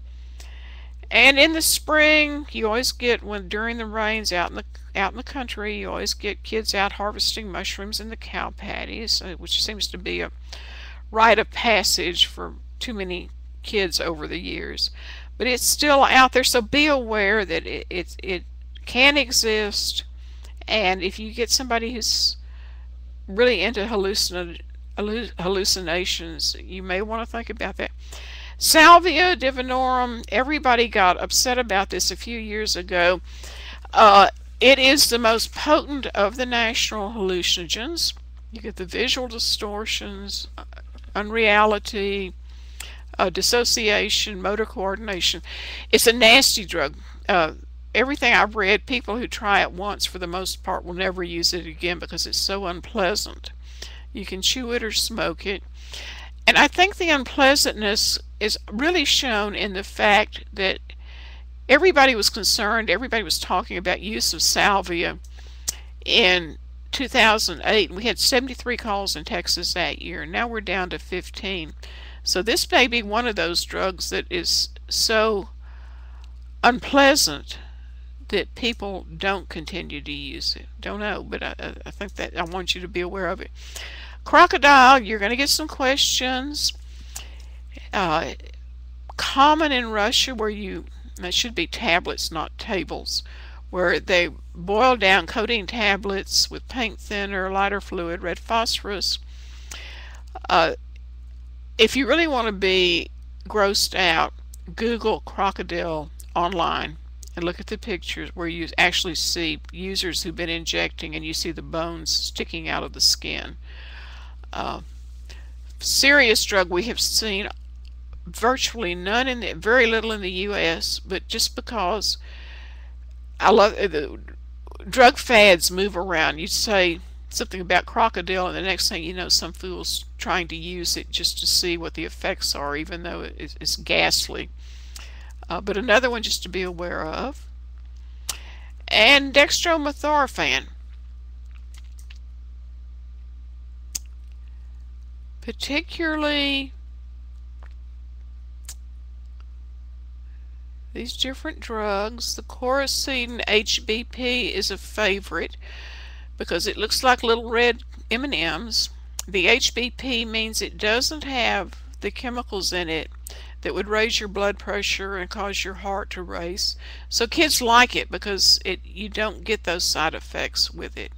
And in the spring, you always get, during the rains out in the country, you always get kids out harvesting mushrooms in the cow patties, which seems to be a rite of passage for too many kids over the years. But it's still out there, so be aware that it can exist. And if you get somebody who's really into hallucinations, you may want to think about that. Salvia divinorum, everybody got upset about this a few years ago. It is the most potent of the natural hallucinogens. You get the visual distortions, unreality, dissociation, motor coordination. It's a nasty drug. Everything I've read, people who try it once for the most part will never use it again because it's so unpleasant. You can chew it or smoke it. And I think the unpleasantness is really shown in the fact that everybody was concerned, everybody was talking about use of salvia in 2008. We had 73 calls in Texas that year. Now we're down to 15. So this may be one of those drugs that is so unpleasant that people don't continue to use it. Don't know, but I think that I want you to be aware of it. Crocodile, you're going to get some questions. Common in Russia, that should be tablets, not tables, where they boil down codeine tablets with paint thinner, lighter fluid, red phosphorus. If you really want to be grossed out, Google crocodile online and look at the pictures where you actually see users who've been injecting and you see the bones sticking out of the skin. Serious drug we have seen virtually none very little in the U.S., but just because I love the drug fads move around. You say something about crocodile and the next thing you know some fool's trying to use it just to see what the effects are, even though it's ghastly. But another one just to be aware of. And DEXTROMETHORPAN. Particularly these different drugs. The Coracine HBP is a favorite. because it looks like little red M&Ms. The HBP means it doesn't have the chemicals in it that would raise your blood pressure and cause your heart to race. So kids like it because you don't get those side effects with it.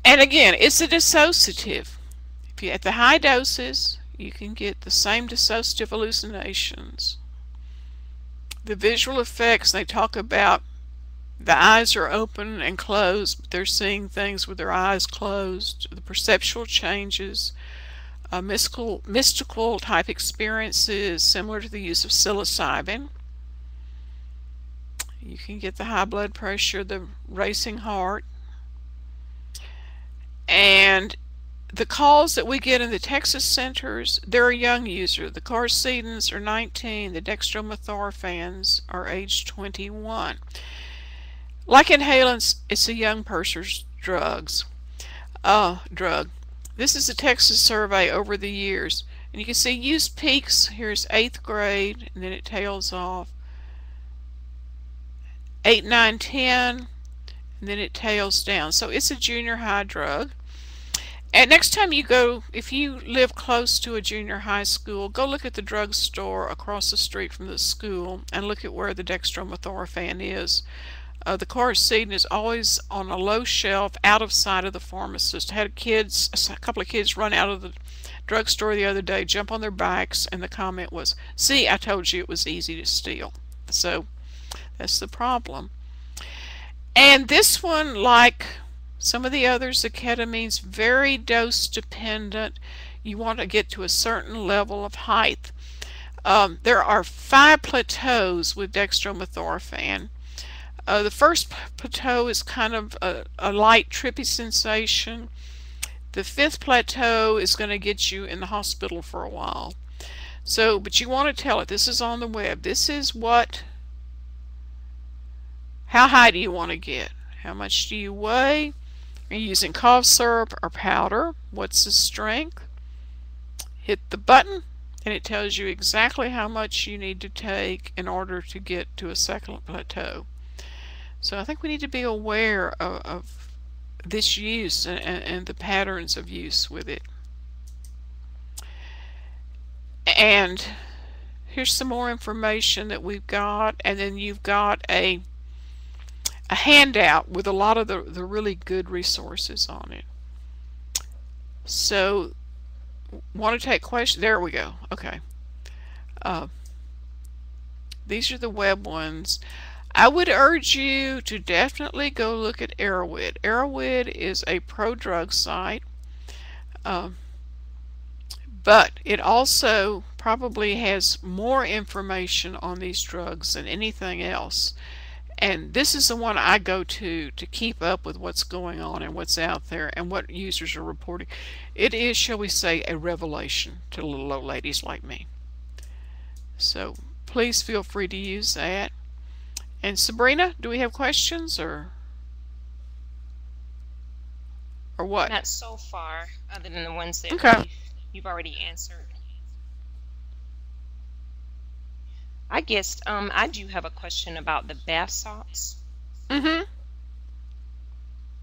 And again, it's a dissociative. If you at the high doses, you can get the same dissociative hallucinations. The visual effects, they talk about the eyes are open and closed, but they're seeing things with their eyes closed. The perceptual changes, mystical type experiences similar to the use of psilocybin. You can get the high blood pressure, the racing heart. And the calls that we get in the Texas centers, they're a young user. The carcedons are 19, the dextromethorphans are age 21. Like inhalants, it's a young person's drug. This is a Texas survey over the years. And you can see use peaks. Here's 8th grade, and then it tails off. 8, 9, 10, and then it tails down. So it's a junior high drug. And next time you go, if you live close to a junior high school, go look at the drugstore across the street from the school and look at where the dextromethorphan is. The carcedon is always on a low shelf out of sight of the pharmacist. I had a couple of kids run out of the drugstore the other day, jump on their bikes, and the comment was, "See, I told you it was easy to steal." So that's the problem. And this one, like some of the others, the ketamine's very dose dependent. You want to get to a certain level of height. There are 5 plateaus with dextromethorphan. The first plateau is kind of a light trippy sensation. The 5th plateau is going to get you in the hospital for a while. So, but you want to tell it, this is on the web, this is how high do you want to get? How much do you weigh? Are you using cough syrup or powder? What's the strength? Hit the button and it tells you exactly how much you need to take in order to get to a second plateau. So I think we need to be aware of this use and the patterns of use with it. And here's some more information that we've got, and then you've got a handout with a lot of the really good resources on it. So want to take questions? There we go. Okay. These are the web ones. I would urge you to definitely go look at Arrowhead. Arrowhead is a pro-drug site, but it also probably has more information on these drugs than anything else. And this is the one I go to keep up with what's going on and what's out there and what users are reporting. It is, shall we say, a revelation to little old ladies like me. So please feel free to use that. And Sabrina, do we have questions or what? Not so far, other than the ones that Okay. you've already answered. I guess I do have a question about the bath salts.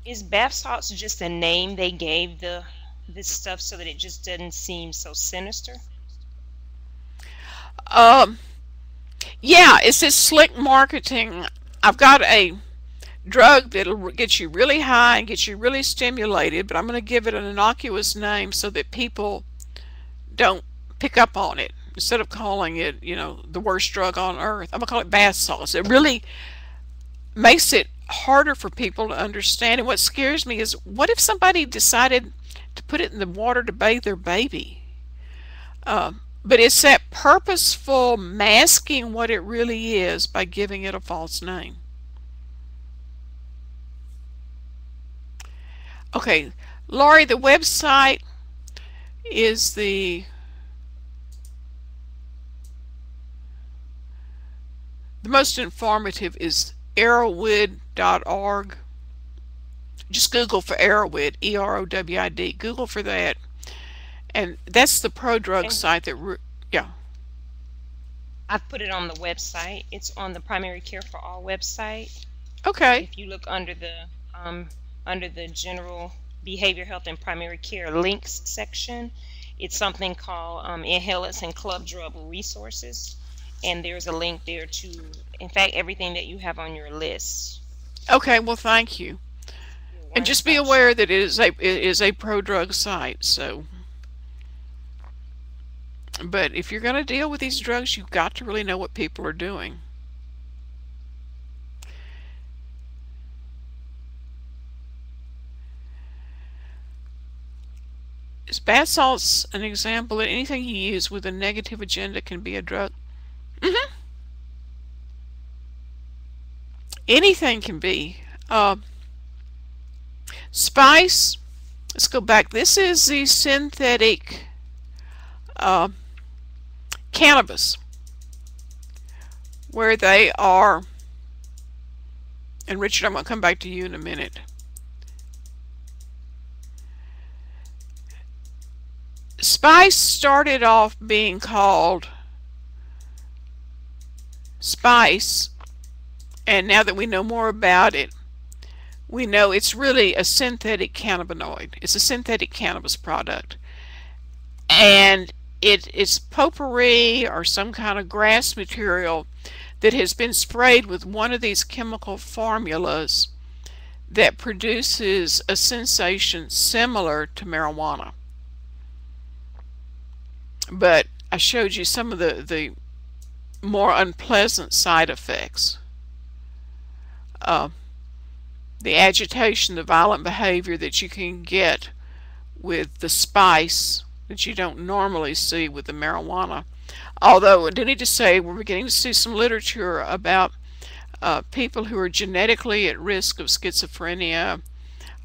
Is bath salts just a name they gave this stuff so that it just doesn't seem so sinister? Yeah, it's this slick marketing. I've got a drug that'll get you really high and get you really stimulated, but I'm going to give it an innocuous name so that people don't pick up on it. Instead of calling it, you know, the worst drug on earth, I'm going to call it bath salts. It really makes it harder for people to understand. And what scares me is, what if somebody decided to put it in the water to bathe their baby? But it's that purposeful masking what it really is by giving it a false name. Okay, Laurie, the website is the most informative is arrowwood.org. Just Google for Arrowwood, E-R-O-W-I-D. Google for that. And that's the pro-drug site that, yeah. I've put it on the website. It's on the Primary Care for All website. Okay. If you look under the general behavior health and primary care links section, it's something called Inhalants and Club Drug Resources, and there's a link there to, in fact, everything that you have on your list. Okay, well, thank you. And just be aware that it is a pro-drug site, so. But if you're going to deal with these drugs, you've got to really know what people are doing. Is bath salts an example that anything you use with a negative agenda can be a drug? Anything can be. Spice, let's go back. This is the synthetic cannabis, where they are, and Richard, I'm going to come back to you in a minute. Spice started off being called Spice, and now that we know more about it, we know it's really a synthetic cannabinoid. It's a synthetic cannabis product, and it's potpourri or some kind of grass material that has been sprayed with one of these chemical formulas that produces a sensation similar to marijuana. But I showed you some of the more unpleasant side effects. The agitation, the violent behavior that you can get with the spice that you don't normally see with the marijuana. Although I do need to say we're beginning to see some literature about people who are genetically at risk of schizophrenia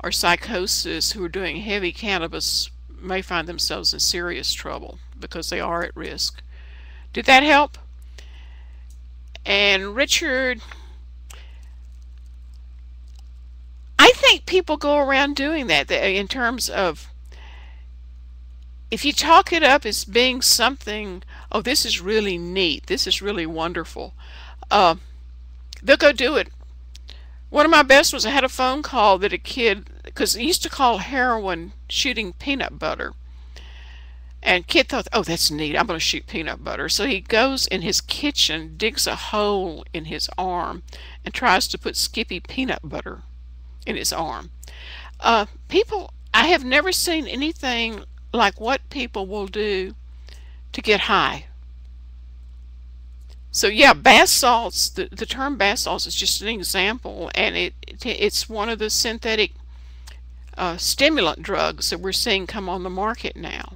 or psychosis who are doing heavy cannabis may find themselves in serious trouble because they are at risk. Did that help? And Richard, I think people go around doing that in terms of, if you talk it up as being something, oh, this is really neat, this is really wonderful, they'll go do it. One of my best was I had a phone call that a kid, because he used to call heroin shooting peanut butter. And kid thought, oh, that's neat, I'm going to shoot peanut butter. So he goes in his kitchen, digs a hole in his arm, and tries to put Skippy peanut butter in his arm. People, I have never seen anything like what people will do to get high. So yeah, bath salts, the term bath salts is just an example, and it's one of the synthetic stimulant drugs that we're seeing come on the market now.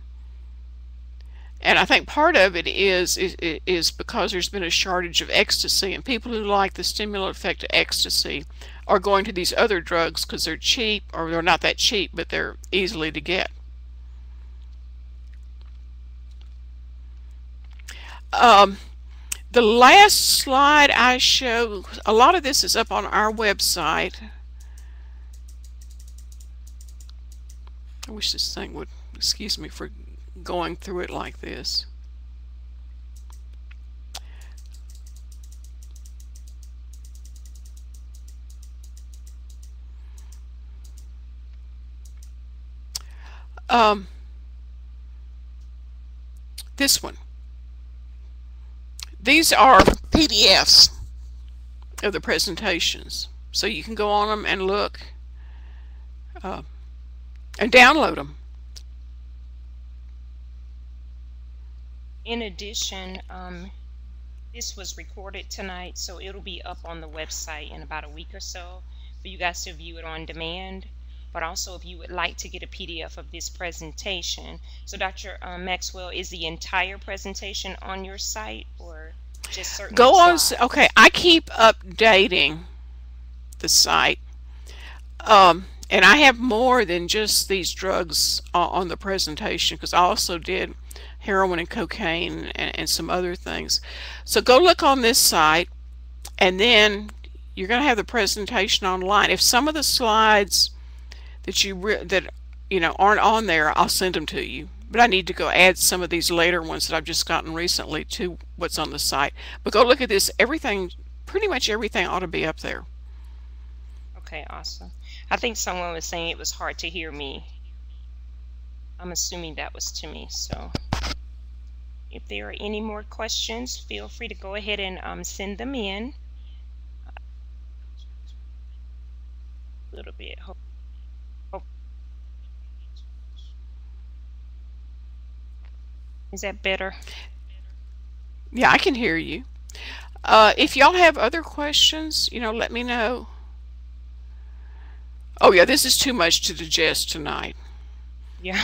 And I think part of it is because there's been a shortage of ecstasy, and people who like the stimulant effect of ecstasy are going to these other drugs because they're cheap, or they're not that cheap, but they're easily to get. The last slide I show, a lot of this is up on our website. I wish this thing would, excuse me for going through it like this. This one. These are PDFs of the presentations, so you can go on them and look and download them. In addition, this was recorded tonight, so it'll be up on the website in about a week or so for you guys to view it on demand. But also, if you would like to get a PDF of this presentation, so Dr. Maxwell, is the entire presentation on your site or just certain slides? Okay, I keep updating the site, and I have more than just these drugs on the presentation, because I also did heroin and cocaine and some other things. So go look on this site, and then you're going to have the presentation online. If some of the slides that you know aren't on there, I'll send them to you, but I need to go add some of these later ones that I've just gotten recently to what's on the site. But go look at this. Everything, pretty much everything ought to be up there. Okay, awesome. I think someone was saying it was hard to hear me. I'm assuming that was to me. So if there are any more questions, feel free to go ahead and send them in. A little bit. Is that better? Yeah, I can hear you. If y'all have other questions, let me know. Oh yeah, this is too much to digest tonight. Yeah.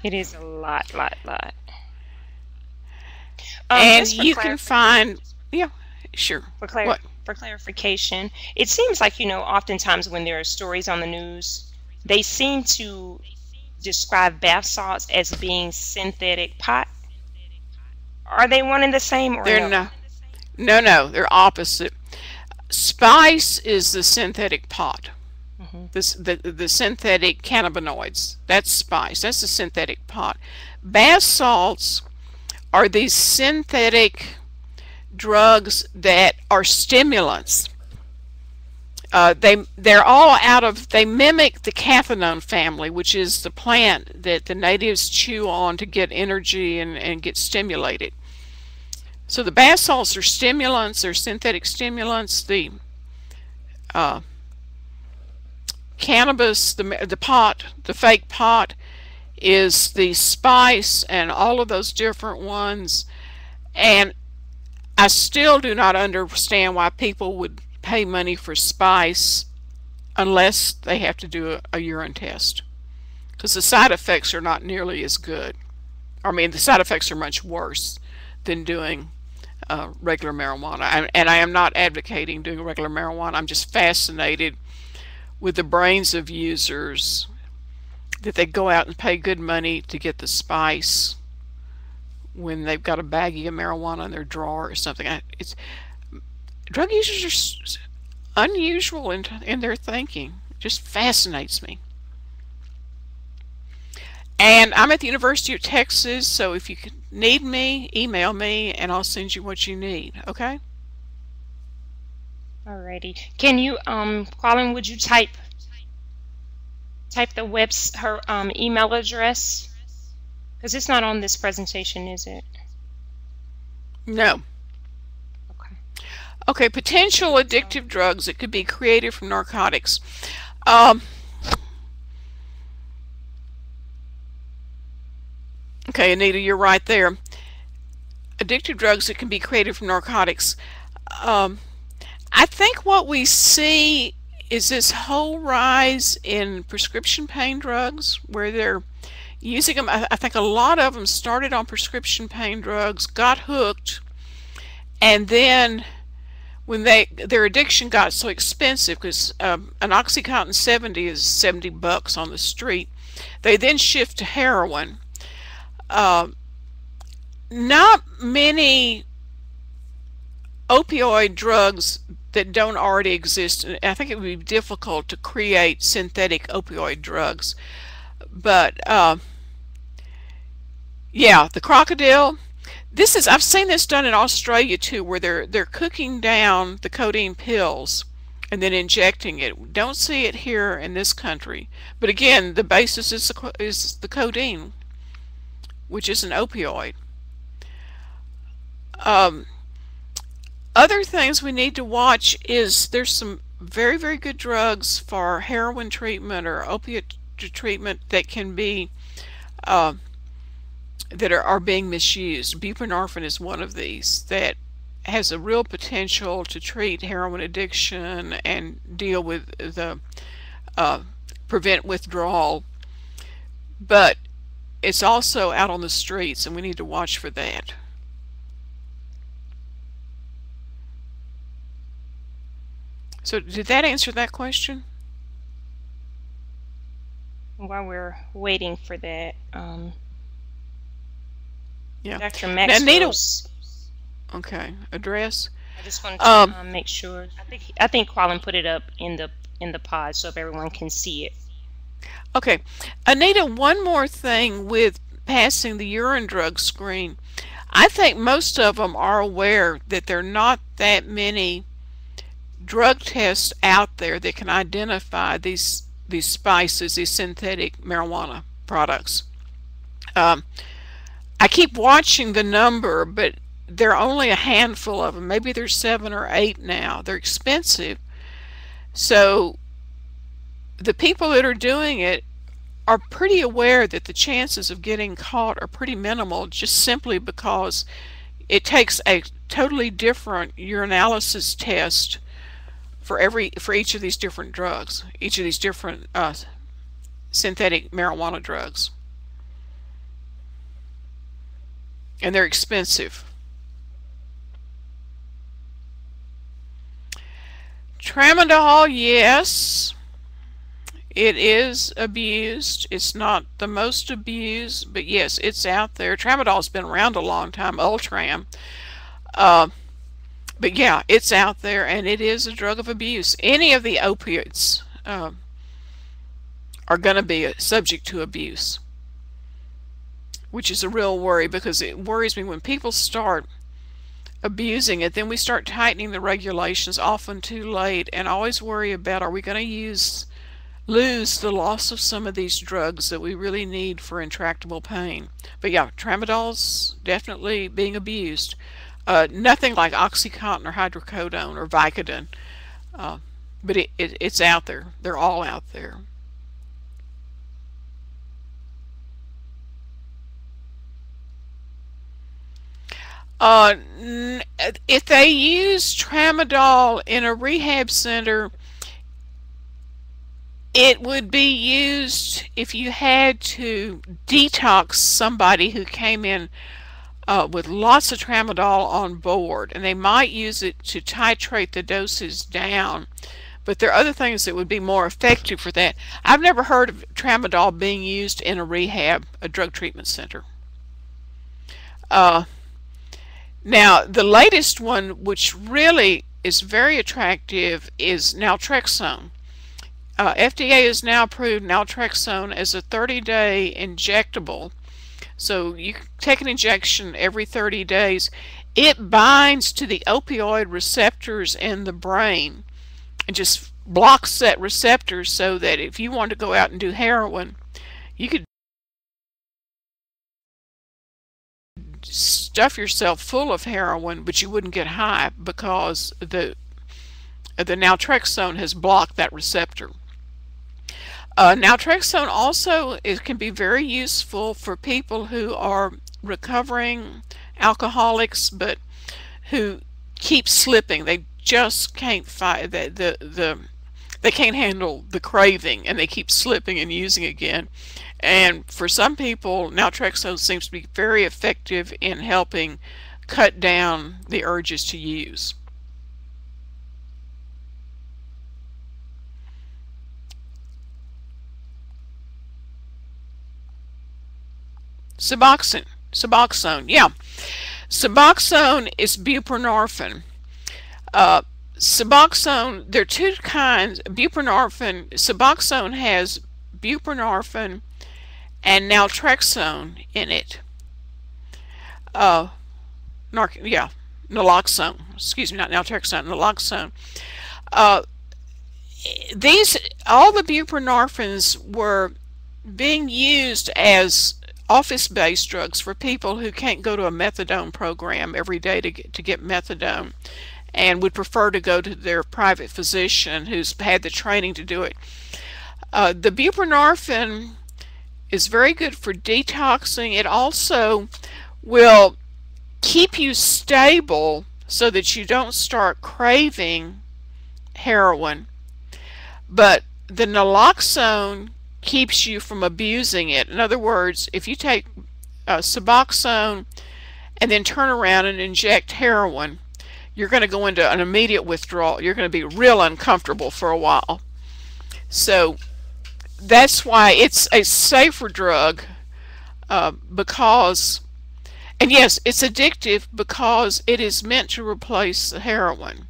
It is a lot. And you can find, yeah, sure. For clarification, it seems like, oftentimes when there are stories on the news, they seem to describe bath salts as being synthetic pot. Are they one and the same, or they're no, they're opposite. Spice is the synthetic pot. The synthetic cannabinoids, that's spice, that's the synthetic pot. Bath salts are these synthetic drugs that are stimulants. They're all they mimic the cathinone family, which is the plant that the natives chew on to get energy and get stimulated. So the bath salts are stimulants, they're synthetic stimulants. The cannabis, the pot, the fake pot, is the spice and all of those different ones. And I still do not understand why people would pay money for spice unless they have to do a urine test, because the side effects are not nearly as good. I mean, the side effects are much worse than doing regular marijuana. And I am not advocating doing regular marijuana. I'm just fascinated with the brains of users that they go out and pay good money to get the spice when they've got a baggie of marijuana in their drawer or something. Drug users are unusual in their thinking. It just fascinates me. And I'm at the University of Texas, so if you need me, email me and I'll send you what you need, okay? Alrighty. Can you, Colin, would you type her email address? Because it's not on this presentation, is it? No. Okay, potential addictive drugs that could be created from narcotics. Okay, Anita, you're right there. Addictive drugs that can be created from narcotics. I think what we see is this whole rise in prescription pain drugs where they're using them. I think a lot of them started on prescription pain drugs, got hooked, and then when their addiction got so expensive, because an OxyContin 70 is $70 on the street, they then shift to heroin. Not many opioid drugs that don't already exist. I think it would be difficult to create synthetic opioid drugs. But yeah, the crocodile. I've seen this done in Australia too, where they're cooking down the codeine pills and then injecting it. Don't see it here in this country. But again, the basis is the codeine, which is an opioid. Other things we need to watch is there's some very, very good drugs for heroin treatment or opiate treatment that can be that are being misused. Buprenorphine is one of these that has a real potential to treat heroin addiction and deal with the prevent withdrawal, but it's also out on the streets and we need to watch for that. So did that answer that question? While we're waiting for that, yeah. Dr. Maxwell's. Okay, address. I just wanted to make sure. I think Colin put it up in the pod so if everyone can see it. Okay, Anita, one more thing with passing the urine drug screen. I think most of them are aware that there are not that many drug tests out there that can identify these spices, these synthetic marijuana products. I keep watching the number, but there are only a handful of them. Maybe there's 7 or 8 now. They're expensive. So the people that are doing it are pretty aware that the chances of getting caught are pretty minimal, just simply because it takes a totally different urinalysis test for each of these different drugs, each of these different synthetic marijuana drugs. And they're expensive. Tramadol, yes, it is abused. It's not the most abused, but yes, it's out there. Tramadol's been around a long time, Ultram. But yeah, it's out there, and it is a drug of abuse. Any of the opiates are going to be subject to abuse, which is a real worry, because it worries me when people start abusing it. Then we start tightening the regulations, often too late, and I always worry about, are we going to lose the loss of some of these drugs that we really need for intractable pain. But yeah, tramadol's definitely being abused. Nothing like OxyContin or hydrocodone or Vicodin, but it's out there. They're all out there. If they use tramadol in a rehab center, it would be used if you had to detox somebody who came in with lots of tramadol on board, and they might use it to titrate the doses down. But there are other things that would be more effective for that. I've never heard of tramadol being used in a drug treatment center. Now, the latest one, which really is very attractive, is naltrexone. FDA has now approved naltrexone as a 30-day injectable. So you take an injection every 30 days. It binds to the opioid receptors in the brain and just blocks that receptor, so that if you want to go out and do heroin, you could stuff yourself full of heroin, but you wouldn't get high, because the naltrexone has blocked that receptor. Naltrexone also can be very useful for people who are recovering alcoholics, but who keep slipping. They just can't fight they can't handle the craving, and they keep slipping and using again. And for some people, naltrexone seems to be very effective in helping cut down the urges to use. Suboxone, yeah. Suboxone is buprenorphine. Suboxone, there are 2 kinds. Suboxone has buprenorphine and naltrexone in it. Naloxone. Excuse me, not naltrexone, naloxone. All the buprenorphines were being used as office-based drugs for people who can't go to a methadone program every day to get methadone, and would prefer to go to their private physician who's had the training to do it. The buprenorphine is very good for detoxing. It also will keep you stable so that you don't start craving heroin. But the naloxone keeps you from abusing it. In other words, if you take Suboxone and then turn around and inject heroin, you're going to go into an immediate withdrawal. You're going to be real uncomfortable for a while. So that's why it's a safer drug, because, and yes, it's addictive because it is meant to replace the heroin.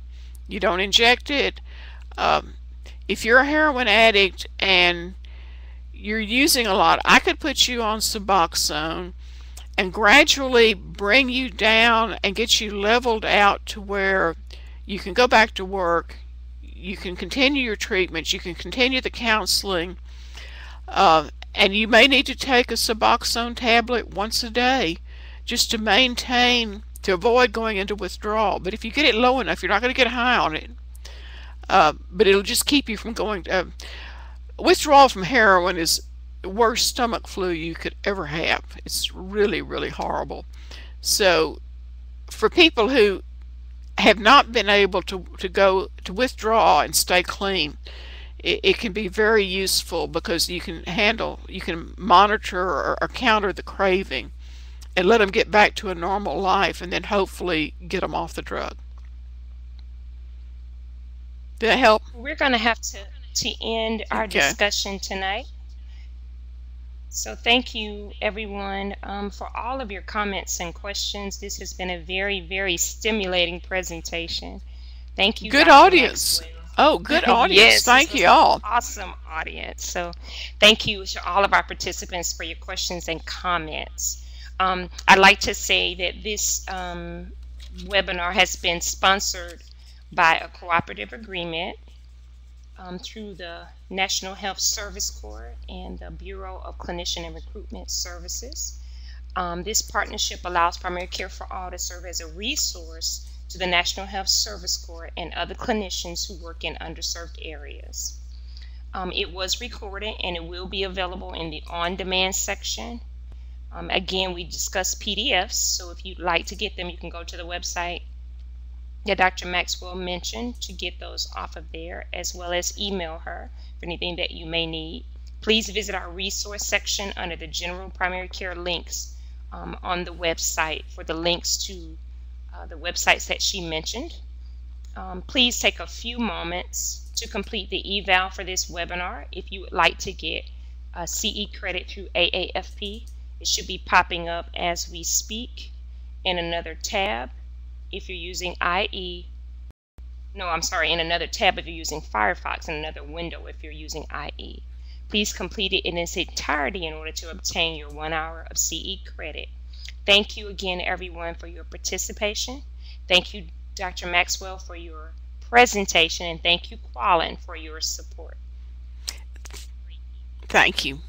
You don't inject it. If you're a heroin addict and you're using a lot, I could put you on Suboxone and gradually bring you down and get you leveled out to where you can go back to work, you can continue your treatments, you can continue the counseling, and you may need to take a Suboxone tablet once a day just to maintain, to avoid going into withdrawal. But if you get it low enough, you're not going to get high on it. But it'll just keep you from going. Withdrawal from heroin is the worst stomach flu you could ever have. It's really, really horrible. So for people who have not been able to go to withdraw and stay clean, it can be very useful because you can monitor or counter the craving and let them get back to a normal life, and then hopefully get them off the drug. Did that help? We're going to have to end our discussion tonight. So thank you, everyone, for all of your comments and questions. This has been a very, very stimulating presentation. Thank you. Good Dr. audience. Maxwell. Oh, good audience. Yes, thank you all. Awesome audience. So thank you to all of our participants for your questions and comments. I'd like to say that this webinar has been sponsored by a cooperative agreement through the National Health Service Corps and the Bureau of Clinician and Recruitment Services. This partnership allows Primary Care for All to serve as a resource to the National Health Service Corps and other clinicians who work in underserved areas. It was recorded and it will be available in the on-demand section. Again, we discussed PDFs, so if you'd like to get them, you can go to the website that Dr. Maxwell mentioned to get those off of there, as well as email her for anything that you may need. Please visit our resource section under the general primary care links on the website for the links to the websites that she mentioned. Please take a few moments to complete the eval for this webinar if you would like to get CE credit through AAFP. It should be popping up as we speak in another tab if you're using in another tab if you're using Firefox, and another window if you're using IE. Please complete it in its entirety in order to obtain your 1 hour of CE credit. Thank you again, everyone, for your participation. Thank you, Dr. Maxwell, for your presentation, and thank you, Quallen, for your support. Thank you.